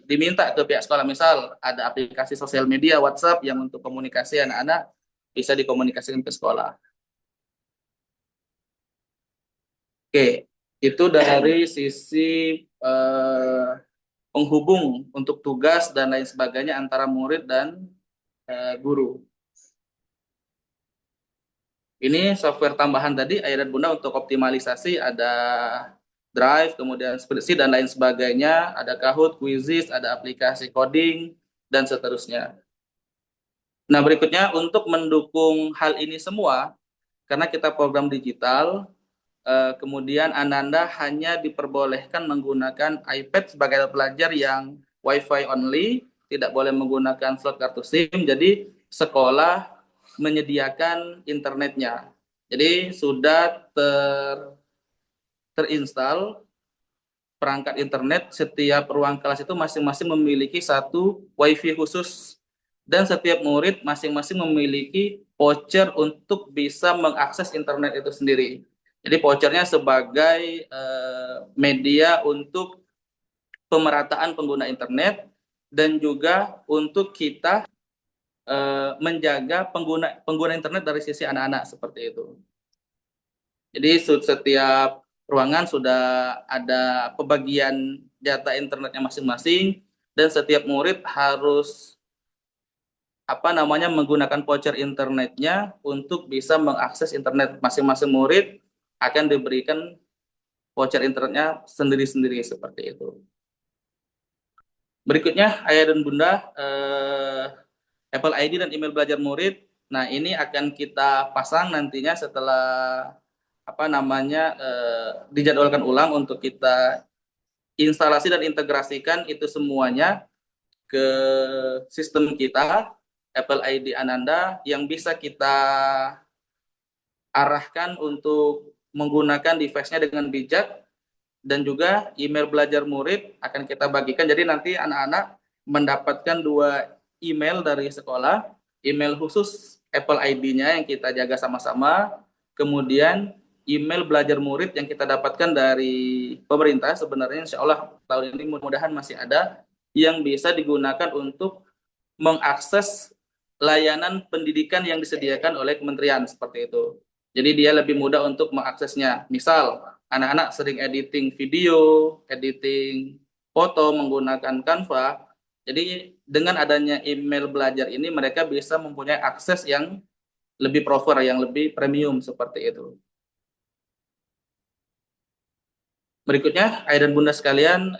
diminta ke pihak sekolah. Misal ada aplikasi sosial media WhatsApp yang untuk komunikasi anak-anak bisa dikomunikasikan ke sekolah. Oke, itu dari sisi penghubung untuk tugas dan lain sebagainya antara murid dan guru. Ini software tambahan tadi, ayah dan bunda, untuk optimalisasi ada Drive, kemudian spreadsheet dan lain sebagainya, ada Kahoot, Quizizz, ada aplikasi coding, dan seterusnya. Nah, berikutnya untuk mendukung hal ini semua, karena kita program digital, kemudian Ananda hanya diperbolehkan menggunakan iPad sebagai pelajar yang Wi-Fi only, tidak boleh menggunakan slot kartu SIM, jadi sekolah menyediakan internetnya. Jadi sudah terinstall perangkat internet, setiap ruang kelas itu masing-masing memiliki satu WiFi khusus, dan setiap murid masing-masing memiliki voucher untuk bisa mengakses internet itu sendiri. Jadi vouchernya sebagai media untuk pemerataan pengguna internet, dan juga untuk kita menjaga pengguna internet dari sisi anak-anak, seperti itu. Jadi setiap ruangan sudah ada pembagian data internetnya masing-masing, dan setiap murid harus menggunakan voucher internetnya untuk bisa mengakses internet. Masing-masing murid akan diberikan voucher internetnya sendiri-sendiri seperti itu. Berikutnya ayah dan bunda, Apple ID dan email belajar murid. Nah, ini akan kita pasang nantinya setelah dijadwalkan ulang untuk kita instalasi dan integrasikan itu semuanya ke sistem kita Apple ID Ananda yang bisa kita arahkan untuk menggunakan device-nya dengan bijak. Dan juga email belajar murid akan kita bagikan. Jadi nanti anak-anak mendapatkan 2 email dari sekolah. Email khusus Apple ID-nya yang kita jaga sama-sama. Kemudian email belajar murid yang kita dapatkan dari pemerintah. Sebenarnya insya Allah tahun ini mudah-mudahan masih ada yang bisa digunakan untuk mengakses layanan pendidikan yang disediakan oleh kementerian seperti itu. Jadi dia lebih mudah untuk mengaksesnya. Misal anak-anak sering editing video, editing foto menggunakan Canva. Jadi dengan adanya email belajar ini mereka bisa mempunyai akses yang lebih proper, yang lebih premium seperti itu. Berikutnya, ayah dan bunda sekalian,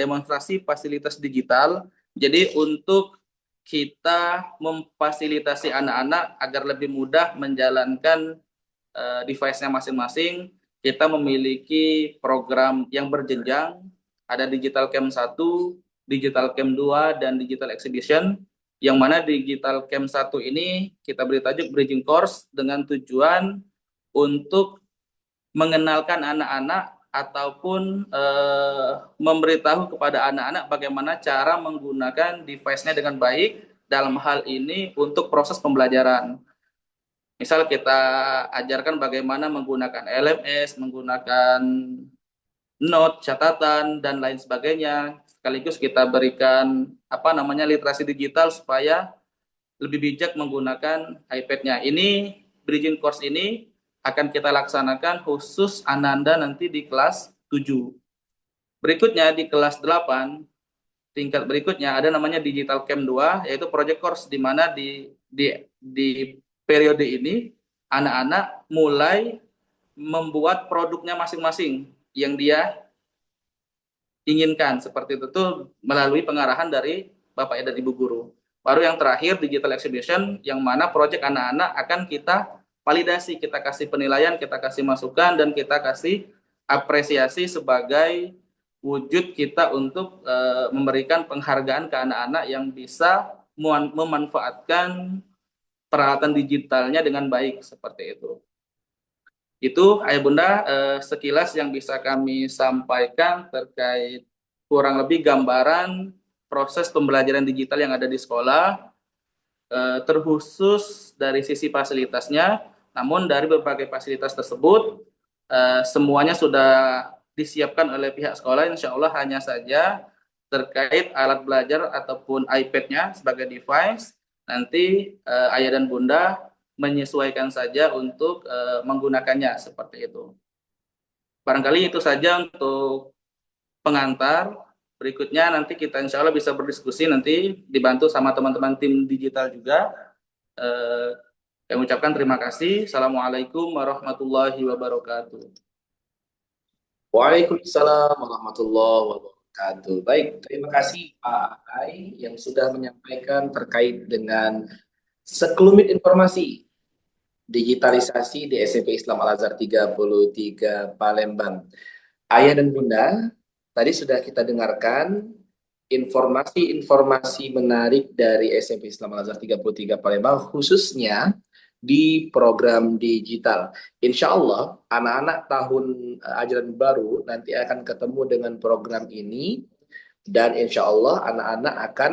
demonstrasi fasilitas digital. Jadi untuk kita memfasilitasi anak-anak agar lebih mudah menjalankan device-nya masing-masing, kita memiliki program yang berjenjang, ada Digital Camp 1, Digital Camp 2, dan Digital Exhibition, yang mana Digital Camp 1 ini kita beri tajuk Bridging Course dengan tujuan untuk mengenalkan anak-anak ataupun memberitahu kepada anak-anak bagaimana cara menggunakan device-nya dengan baik dalam hal ini untuk proses pembelajaran. Misal kita ajarkan bagaimana menggunakan LMS, menggunakan note, catatan, dan lain sebagainya. Sekaligus kita berikan literasi digital supaya lebih bijak menggunakan iPad-nya. Ini bridging course ini akan kita laksanakan khusus Ananda nanti di kelas 7. Berikutnya di kelas 8, tingkat berikutnya ada namanya Digital Camp 2, yaitu project course di mana di periode ini anak-anak mulai membuat produknya masing-masing yang dia inginkan seperti itu tuh melalui pengarahan dari Bapak dan Ibu guru. Baru yang terakhir Digital Exhibition yang mana proyek anak-anak akan kita validasi, kita kasih penilaian, kita kasih masukan, dan kita kasih apresiasi sebagai wujud kita untuk memberikan penghargaan ke anak-anak yang bisa memanfaatkan peralatan digitalnya dengan baik seperti itu. Itu ayah bunda sekilas yang bisa kami sampaikan terkait kurang lebih gambaran proses pembelajaran digital yang ada di sekolah, terkhusus dari sisi fasilitasnya. Namun dari berbagai fasilitas tersebut semuanya sudah disiapkan oleh pihak sekolah. Insya Allah hanya saja terkait alat belajar ataupun iPad-nya sebagai device, nanti ayah dan bunda menyesuaikan saja untuk menggunakannya seperti itu. Barangkali itu saja untuk pengantar. Berikutnya nanti kita insya Allah bisa berdiskusi, nanti dibantu sama teman-teman tim digital juga. Saya ucapkan terima kasih. Assalamualaikum warahmatullahi wabarakatuh. Waalaikumsalam warahmatullahi wabarakatuh. Baik, terima kasih Pak Ai yang sudah menyampaikan terkait dengan sekelumit informasi digitalisasi di SMP Islam Al-Azhar 33 Palembang. Ayah dan bunda, tadi sudah kita dengarkan informasi-informasi menarik dari SMP Islam Al-Azhar 33 Palembang, khususnya di program digital. Insya Allah anak-anak tahun ajaran baru nanti akan ketemu dengan program ini, dan insya Allah anak-anak akan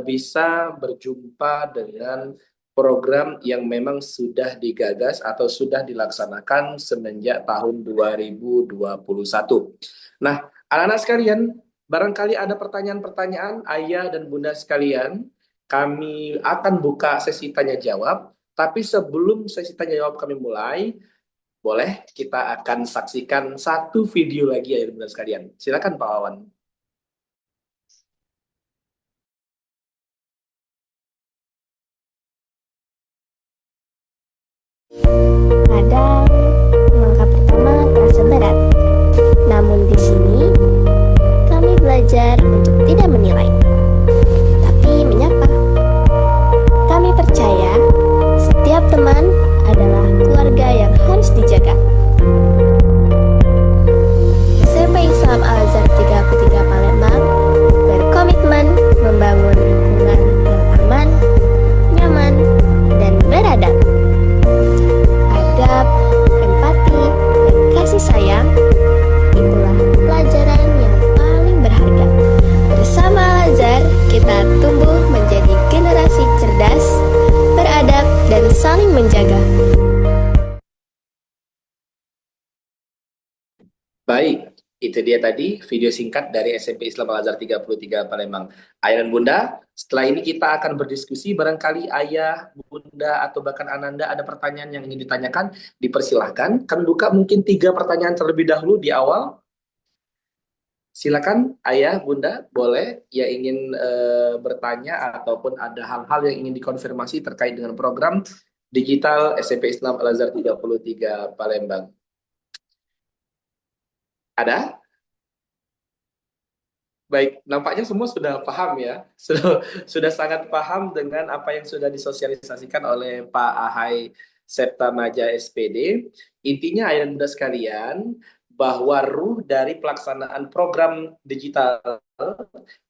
bisa berjumpa dengan program yang memang sudah digagas atau sudah dilaksanakan semenjak tahun 2021. Nah, anak-anak sekalian, barangkali ada pertanyaan-pertanyaan ayah dan bunda sekalian, kami akan buka sesi tanya jawab. Tapi sebelum sesi tanya jawab kami mulai, boleh kita akan saksikan satu video lagi ya bunda sekalian. Silakan Pak Wawan. Kadang melengkapi Itu dia tadi video singkat dari SMP Islam Al-Azhar 33 Palembang. Ayah dan Bunda, setelah ini kita akan berdiskusi. Barangkali Ayah, Bunda, atau bahkan Ananda ada pertanyaan yang ingin ditanyakan, dipersilahkan. Kami buka mungkin 3 pertanyaan terlebih dahulu di awal. Silakan Ayah, Bunda, boleh yang ingin bertanya ataupun ada hal-hal yang ingin dikonfirmasi terkait dengan program digital SMP Islam Al-Azhar 33 Palembang. Ada? Baik, nampaknya semua sudah paham ya, sudah sangat paham dengan apa yang sudah disosialisasikan oleh Pak Ahai Septa Maja SPD. Intinya ayah dan bunda sekalian, bahwa ruh dari pelaksanaan program digital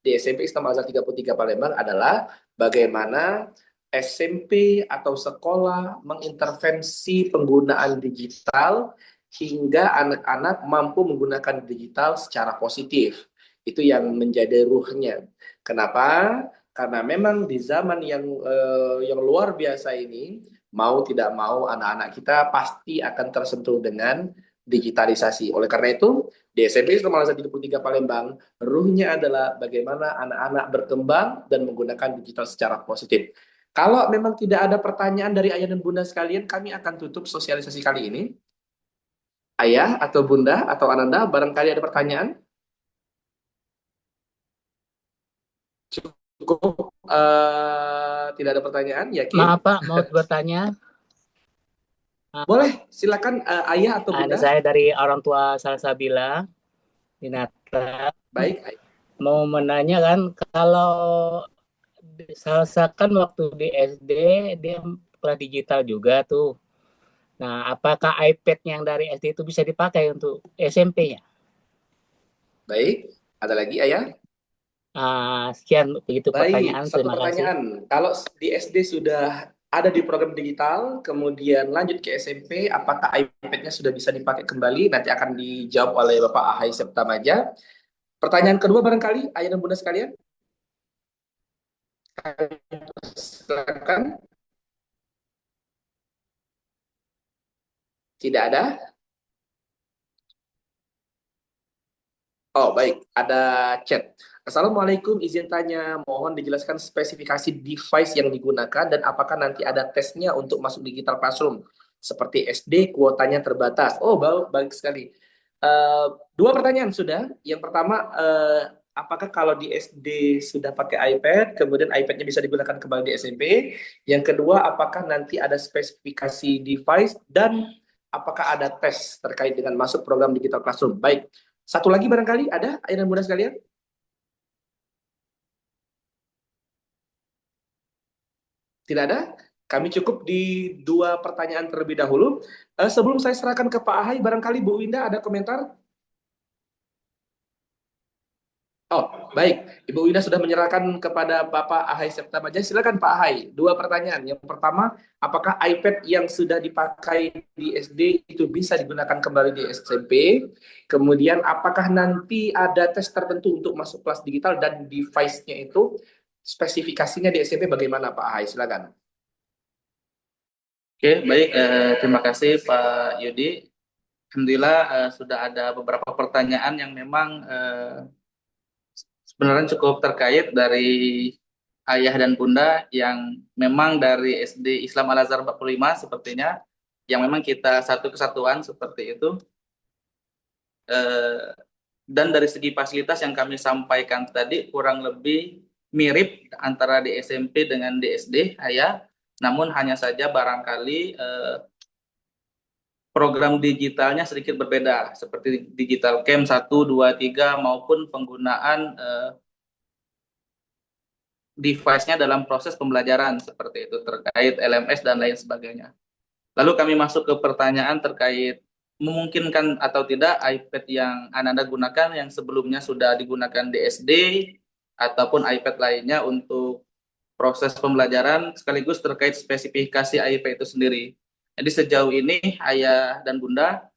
di SMP Islam Al-Azhar 33 Palembang adalah bagaimana SMP atau sekolah mengintervensi penggunaan digital hingga anak-anak mampu menggunakan digital secara positif. Itu yang menjadi ruhnya. Kenapa? Karena memang di zaman yang luar biasa ini, mau tidak mau anak-anak kita pasti akan tersentuh dengan digitalisasi. Oleh karena itu, di SMP Islam Al-Azhar 33 Palembang, ruhnya adalah bagaimana anak-anak berkembang dan menggunakan digital secara positif. Kalau memang tidak ada pertanyaan dari ayah dan bunda sekalian, kami akan tutup sosialisasi kali ini. Ayah atau bunda atau Ananda, barangkali ada pertanyaan? Cukup tidak ada pertanyaan, yakin? Maaf Pak, mau bertanya. Boleh, silakan ayah atau bunda. Saya dari orang tua Salsabila di Nata. Baik. Mau menanya kan, kalau Salsa kan waktu di SD dia sekolah digital juga tuh. Nah, apakah iPad yang dari SD itu bisa dipakai untuk SMP-nya? Baik, ada lagi ayah? Sekian begitu pertanyaan. Baik, satu Terima pertanyaan. kasih. Kalau di SD sudah ada di program digital, kemudian lanjut ke SMP, apakah iPad-nya sudah bisa dipakai kembali? Nanti akan dijawab oleh Bapak Ahai Septa Maja. Pertanyaan kedua barangkali, ayah dan bunda sekalian. Silakan. Tidak ada? Oh, baik. Ada chat. Assalamualaikum, izin tanya. Mohon dijelaskan spesifikasi device yang digunakan dan apakah nanti ada tesnya untuk masuk digital classroom. Seperti SD, kuotanya terbatas. Oh, baik sekali. 2 pertanyaan sudah. Yang pertama, apakah kalau di SD sudah pakai iPad, kemudian iPad-nya bisa digunakan kembali di SMP? Yang kedua, apakah nanti ada spesifikasi device dan apakah ada tes terkait dengan masuk program digital classroom? Baik. Satu lagi barangkali ada, ayah dan bunda sekalian? Tidak ada? Kami cukup di 2 pertanyaan terlebih dahulu. Sebelum saya serahkan ke Pak Ahai, barangkali Bu Winda ada komentar? Oh, baik. Ibu Winda sudah menyerahkan kepada Bapak Ahai Septa Maja. Silakan Pak Ahai. 2 pertanyaan. Yang pertama, apakah iPad yang sudah dipakai di SD itu bisa digunakan kembali di SMP? Kemudian, apakah nanti ada tes tertentu untuk masuk kelas digital dan device-nya itu spesifikasinya di SMP bagaimana Pak Ahai? Silakan. Oke, baik. Terima kasih Pak Yudi. Alhamdulillah sudah ada beberapa pertanyaan yang memang sebenarnya cukup terkait dari ayah dan bunda yang memang dari SD Islam Al-Azhar 45 sepertinya, yang memang kita satu kesatuan seperti itu. Dan dari segi fasilitas yang kami sampaikan tadi kurang lebih mirip antara di SMP dengan di SD, ayah. Namun hanya saja barangkali program digitalnya sedikit berbeda, seperti digital camp 1, 2, 3 maupun penggunaan device-nya dalam proses pembelajaran seperti itu, terkait LMS dan lain sebagainya. Lalu kami masuk ke pertanyaan terkait memungkinkan atau tidak iPad yang Ananda gunakan yang sebelumnya sudah digunakan di SD ataupun iPad lainnya untuk proses pembelajaran, sekaligus terkait spesifikasi iPad itu sendiri. Jadi sejauh ini ayah dan bunda,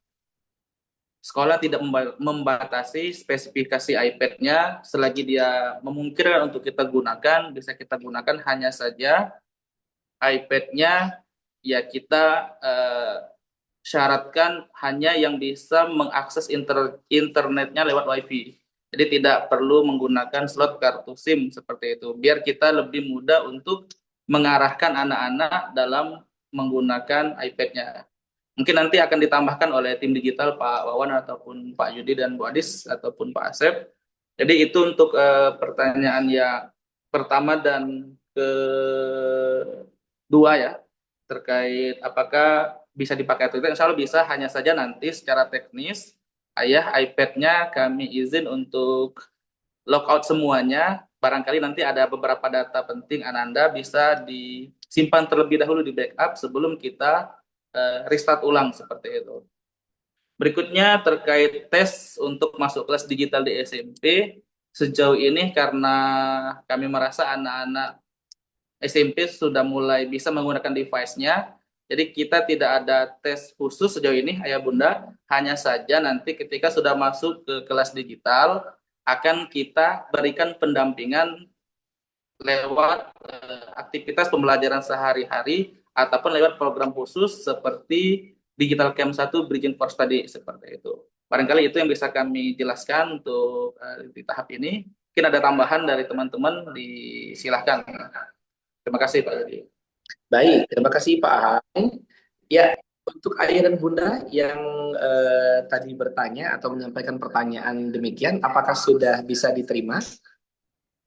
sekolah tidak membatasi spesifikasi iPad-nya selagi dia memungkinkan untuk kita gunakan, bisa kita gunakan, hanya saja iPad-nya ya kita syaratkan hanya yang bisa mengakses internetnya lewat WiFi. Jadi tidak perlu menggunakan slot kartu SIM seperti itu. Biar kita lebih mudah untuk mengarahkan anak-anak dalam menggunakan iPad-nya. Mungkin nanti akan ditambahkan oleh tim digital Pak Wawan ataupun Pak Yudi dan Bu Adis ataupun Pak Asep. Jadi itu untuk pertanyaan yang pertama dan kedua ya, terkait apakah bisa dipakai atau tidak. Insya Allah bisa, hanya saja nanti secara teknis ayah iPad-nya kami izin untuk logout semuanya. Barangkali nanti ada beberapa data penting Ananda bisa disimpan terlebih dahulu di backup sebelum kita restart ulang seperti itu. Berikutnya terkait tes untuk masuk kelas digital di SMP. Sejauh ini karena kami merasa anak-anak SMP sudah mulai bisa menggunakan device-nya, jadi kita tidak ada tes khusus sejauh ini Ayah Bunda. Hanya saja nanti ketika sudah masuk ke kelas digital akan kita berikan pendampingan lewat aktivitas pembelajaran sehari-hari ataupun lewat program khusus seperti Digital Camp 1 Bridging for Study seperti itu. Barangkali itu yang bisa kami jelaskan untuk di tahap ini. Mungkin ada tambahan dari teman-teman, disilahkan. Terima kasih Pak Yudi. Baik, terima kasih Pak Ahai. Ya, untuk ayah dan bunda yang tadi bertanya atau menyampaikan pertanyaan demikian, apakah sudah bisa diterima?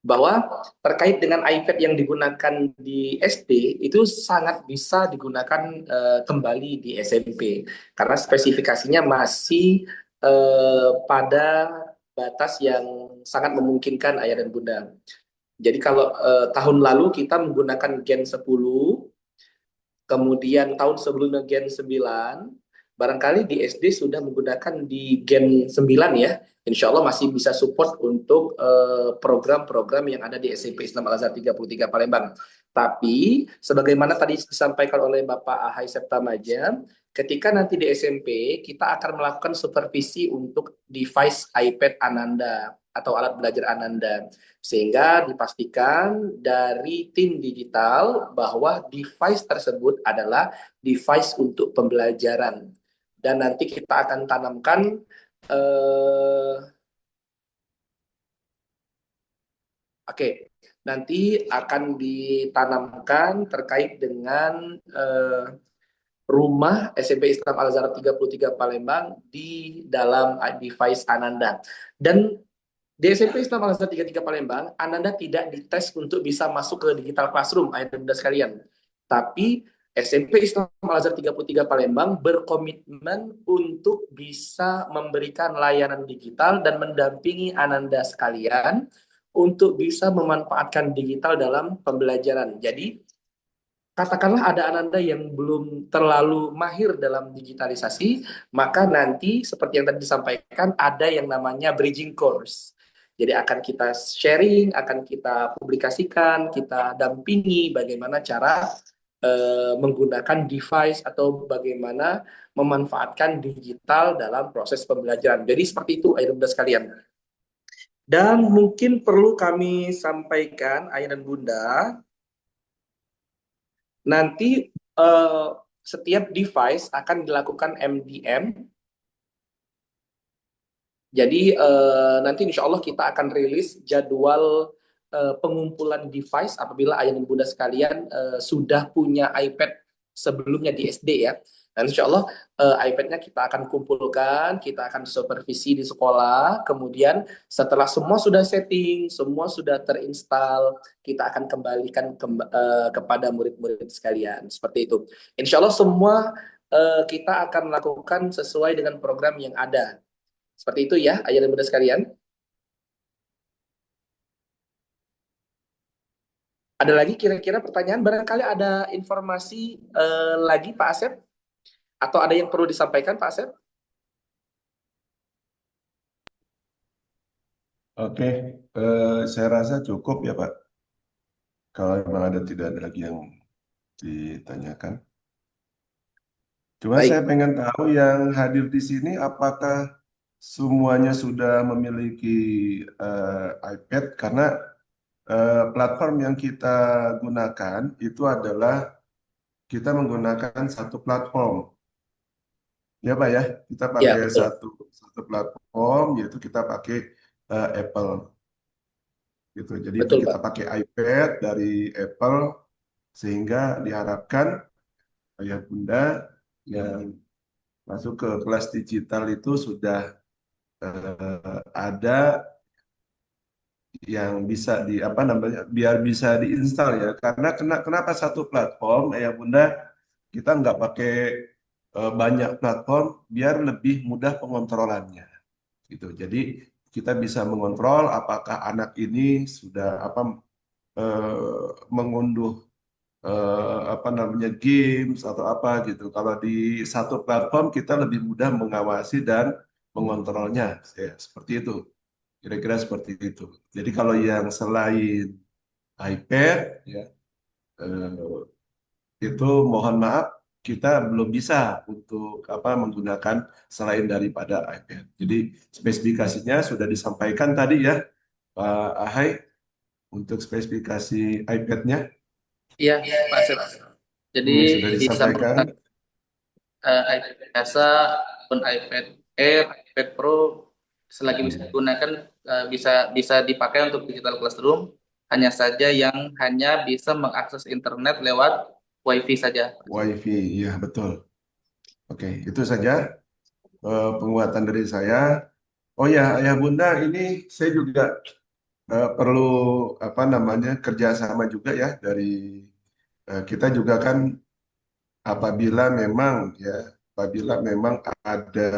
Bahwa terkait dengan iPad yang digunakan di SD itu sangat bisa digunakan kembali di SMP karena spesifikasinya masih pada batas yang sangat memungkinkan ayah dan bunda. Jadi kalau tahun lalu kita menggunakan Gen 10, kemudian tahun sebelumnya Gen 9, barangkali di SD sudah menggunakan di Gen 9 ya. Insya Allah masih bisa support untuk program-program yang ada di SMP Islam Al-Azhar 33 Palembang. Tapi sebagaimana tadi disampaikan oleh Bapak Ahai Septamaja, ketika nanti di SMP kita akan melakukan supervisi untuk device iPad Ananda atau alat belajar Ananda, sehingga dipastikan dari tim digital bahwa device tersebut adalah device untuk pembelajaran. Dan nanti kita akan tanamkan nanti akan ditanamkan terkait dengan rumah SMP Islam Al-Azhar 33 Palembang di dalam device Ananda. Dan di SMP Islam Al-Azhar 33 Palembang, Ananda tidak dites untuk bisa masuk ke digital classroom, ayat dan bunda sekalian. Tapi SMP Islam Al-Azhar 33 Palembang berkomitmen untuk bisa memberikan layanan digital dan mendampingi Ananda sekalian untuk bisa memanfaatkan digital dalam pembelajaran. Jadi, katakanlah ada Ananda yang belum terlalu mahir dalam digitalisasi, maka nanti seperti yang tadi disampaikan ada yang namanya bridging course. Jadi akan kita sharing, akan kita publikasikan, kita dampingi bagaimana cara menggunakan device atau bagaimana memanfaatkan digital dalam proses pembelajaran. Jadi seperti itu ayah dan bunda sekalian. Dan mungkin perlu kami sampaikan ayah dan bunda, nanti setiap device akan dilakukan MDM. Jadi nanti insya Allah kita akan rilis jadwal pengumpulan device apabila ayah dan bunda sekalian sudah punya iPad sebelumnya di SD ya. Dan insya Allah iPad-nya kita akan kumpulkan, kita akan supervisi di sekolah, kemudian setelah semua sudah setting, semua sudah terinstall, kita akan kembalikan kepada murid-murid sekalian. Seperti itu. Insya Allah semua kita akan melakukan sesuai dengan program yang ada. Seperti itu ya, ayah dan bunda sekalian. Ada lagi kira-kira pertanyaan? Barangkali ada informasi lagi Pak Asep? Atau ada yang perlu disampaikan Pak Asep? Oke, saya rasa cukup ya Pak. Kalau memang tidak ada lagi yang ditanyakan. Cuma Baik. saya pengen tahu yang hadir di sini apakah semuanya sudah memiliki iPad, karena platform yang kita gunakan itu adalah kita menggunakan satu platform. Ya Pak ya, kita Ya, pakai betul. satu platform, yaitu kita pakai Apple gitu. Jadi Betul, kita Pak. pakai iPad dari Apple sehingga diharapkan ayah bunda yang masuk ke kelas digital itu sudah ada yang bisa di apa namanya biar bisa diinstal ya, karena kenapa satu platform ayah bunda, kita nggak pakai banyak platform biar lebih mudah pengontrolannya gitu. Jadi kita bisa mengontrol apakah anak ini sudah mengunduh apa namanya games atau apa gitu. Kalau di satu platform kita lebih mudah mengawasi dan mengontrolnya, ya, seperti itu. Kira-kira seperti itu. Jadi kalau yang selain iPad, ya, itu mohon maaf kita belum bisa untuk menggunakan selain daripada iPad. Jadi spesifikasinya sudah disampaikan tadi ya, Pak Ahai, untuk spesifikasi iPad-nya. Iya, Pak Asep. Jadi Sudah disampaikan. disambungkan iPad biasa pun iPad Air, iPad Pro selagi bisa digunakan bisa dipakai untuk digital classroom, hanya saja yang hanya bisa mengakses internet lewat WiFi saja. WiFi, ya betul. Oke, itu saja penguatan dari saya. Oh ya, ayah bunda, ini saya juga perlu kerjasama juga ya dari kita juga kan apabila memang ada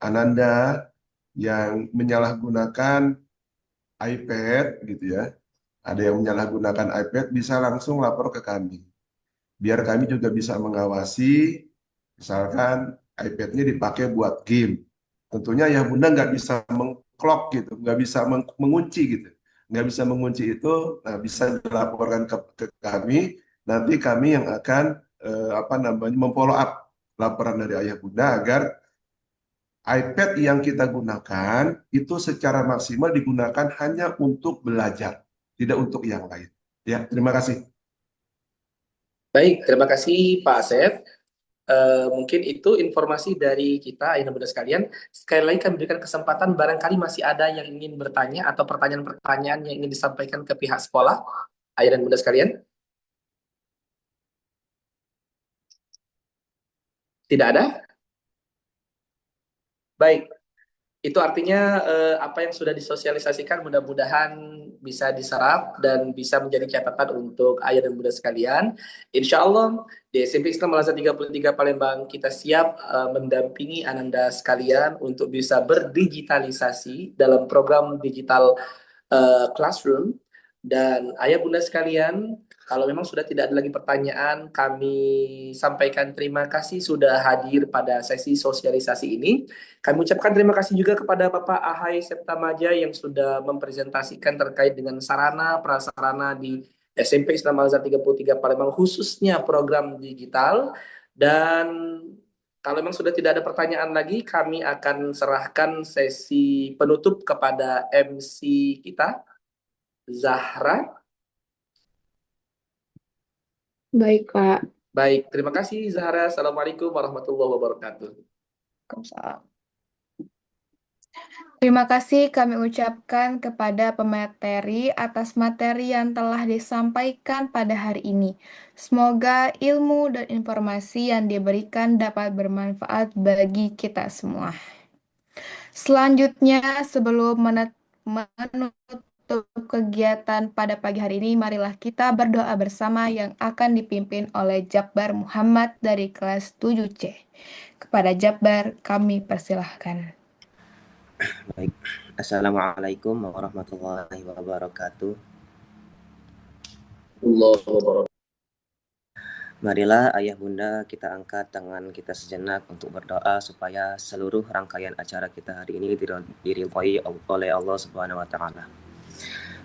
Ananda yang menyalahgunakan iPad gitu ya, ada yang menyalahgunakan iPad, bisa langsung lapor ke kami. Biar kami juga bisa mengawasi, misalkan iPad-nya dipakai buat game. Tentunya ya bunda nggak bisa mengclock gitu, nggak bisa mengunci gitu. Nggak bisa mengunci itu, nah bisa dilaporkan ke kami, nanti kami yang akan memfollow up laporan dari ayah bunda agar iPad yang kita gunakan itu secara maksimal digunakan hanya untuk belajar, tidak untuk yang lain. Ya, terima kasih. Baik, terima kasih Pak Asep. Mungkin itu informasi dari kita, ayah dan bunda sekalian. Sekali lagi kami berikan kesempatan, barangkali masih ada yang ingin bertanya atau pertanyaan-pertanyaan yang ingin disampaikan ke pihak sekolah, ayah dan bunda sekalian. Tidak ada? Baik, itu artinya apa yang sudah disosialisasikan mudah-mudahan bisa diserap dan bisa menjadi catatan untuk ayah dan bunda sekalian. Insya Allah di SMP Islam Al Azhar 33 Palembang kita siap mendampingi Ananda sekalian untuk bisa berdigitalisasi dalam program digital classroom. Dan ayah bunda sekalian, kalau memang sudah tidak ada lagi pertanyaan, kami sampaikan terima kasih sudah hadir pada sesi sosialisasi ini. Kami ucapkan terima kasih juga kepada Bapak Ahai Septamaja yang sudah mempresentasikan terkait dengan sarana prasarana di SMP Islam Al Azhar 33 Palembang, khususnya program digital. Dan kalau memang sudah tidak ada pertanyaan lagi, kami akan serahkan sesi penutup kepada MC kita, Zahra. Baik, Pak. Baik, terima kasih Zahra. Assalamualaikum warahmatullahi wabarakatuh. Terima kasih kami ucapkan kepada pemateri atas materi yang telah disampaikan pada hari ini. Semoga ilmu dan informasi yang diberikan dapat bermanfaat bagi kita semua. Selanjutnya, sebelum menutup kegiatan pada pagi hari ini, marilah kita berdoa bersama yang akan dipimpin oleh Jabbar Muhammad dari kelas 7C. Kepada Jabbar, kami persilahkan. Baik. Assalamualaikum warahmatullahi wabarakatuh. Marilah ayah bunda kita angkat tangan kita sejenak untuk berdoa supaya seluruh rangkaian acara kita hari ini diridhai oleh Allah Subhanahu wa taala.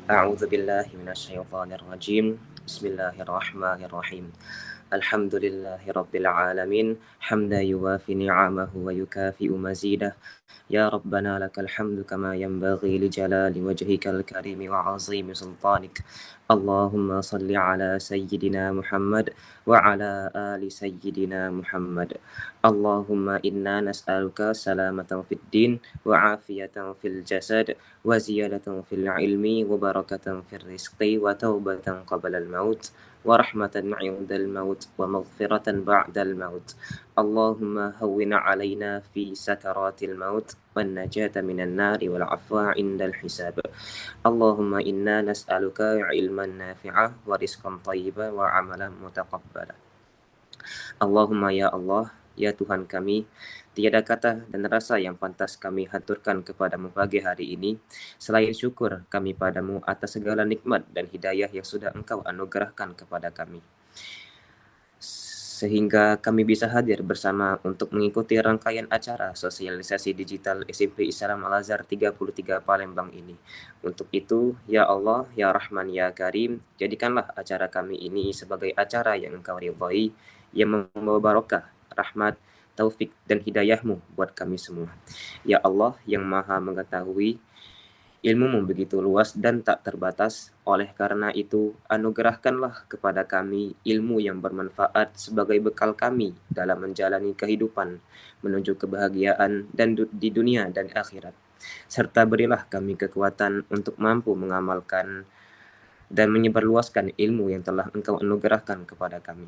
A'udzubillahi minasyaitonir rajim. Bismillahirrahmanirrahim. Alhamdulillahi Rabbil Alamin, hamda yuwafi ni'amahu wa yukafi'u mazidah. Ya Rabbana lakal hamdu kama yanbaghi li jalali wajhikal karimi wa azimi sultanik. Allahumma salli ala Sayyidina Muhammad wa ala ali Sayyidina Muhammad. Allahumma inna nas'aluka salamatan fid din wa afiyatan fil jasad wa ziyadatan fil ilmi wa barakatan fil rizqi wa taubatan qabla al maut wa rahmatan 'inda al maut wa maghfiratan ba'da al maut. Allahumma hawwina 'alaina fi sakaratil maut wan najata minan nari wal 'afwa 'inda al hisab. Allahumma inna nas'aluka 'ilman nafi'ah wa rizqan thayyiban wa 'amalan mutaqabbala. Allahumma ya Allah, ya Tuhan kami, tiada kata dan rasa yang pantas kami haturkan kepadamu pagi hari ini selain syukur kami padamu atas segala nikmat dan hidayah yang sudah Engkau anugerahkan kepada kami, sehingga kami bisa hadir bersama untuk mengikuti rangkaian acara sosialisasi digital SMP Islam Al-Azhar 33 Palembang ini. Untuk itu, ya Allah, ya Rahman, ya Karim, jadikanlah acara kami ini sebagai acara yang Engkau ridhai, yang membawa barokah, rahmat, taufik, dan hidayahmu buat kami semua. Ya Allah yang maha mengetahui, ilmu-Mu begitu luas dan tak terbatas. Oleh karena itu, anugerahkanlah kepada kami ilmu yang bermanfaat sebagai bekal kami dalam menjalani kehidupan menuju kebahagiaan dan di dunia dan akhirat. Serta berilah kami kekuatan untuk mampu mengamalkan dan menyebarluaskan ilmu yang telah Engkau anugerahkan kepada kami.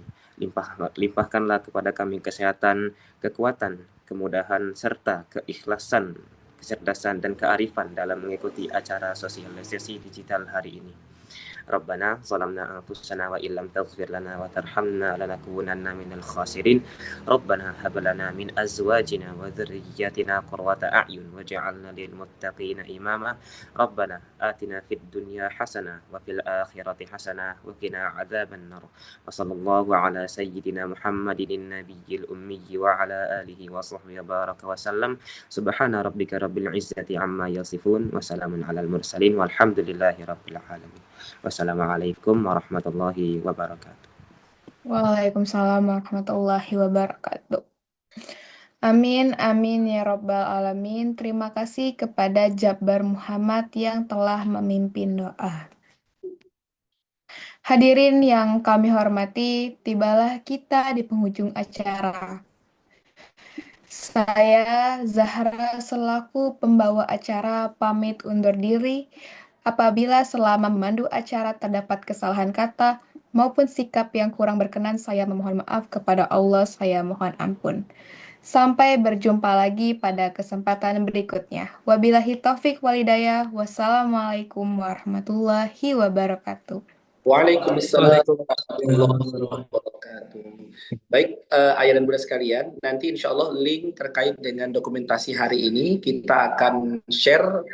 Limpahkanlah kepada kami kesehatan, kekuatan, kemudahan, serta keikhlasan, kecerdasan, dan kearifan dalam mengikuti acara sosialisasi digital hari ini. Rabbana zalamna anfusana wa illam taghfir lana wa tarhamna lanakunanna minal khasirin. Rabbana hab lana min azwajina wa dhurriyyatina qurrata a'yun waj'alna lil muttaqina imama. Rabbana atina fid dunya hasanah wa fil akhirati hasanah wa qina adzaban nar. Wa sallallahu ala sayyidina Muhammadin nabiyil ummi wa ala alihi wa sahbihi baraka wa sallam. Subhana rabbika rabbil izzati amma yasifun wa salamun alal mursalin walhamdulillahi rabbil alamin. Wassalamualaikum warahmatullahi wabarakatuh. Waalaikumsalam warahmatullahi wabarakatuh. Amin, amin ya Rabbal Alamin. Terima kasih kepada Jabbar Muhammad yang telah memimpin doa. Hadirin yang kami hormati, tibalah kita di penghujung acara. Saya, Zahra, selaku pembawa acara pamit undur diri. Apabila selama memandu acara terdapat kesalahan kata maupun sikap yang kurang berkenan, saya memohon maaf kepada Allah, saya mohon ampun. Sampai berjumpa lagi pada kesempatan berikutnya. Wabillahi taufik walhidayah. Wassalamualaikum warahmatullahi wabarakatuh. Waalaikumsalam warahmatullahi wabarakatuh. Baik, ayah dan bunda sekalian, nanti insya Allah link terkait dengan dokumentasi hari ini kita akan share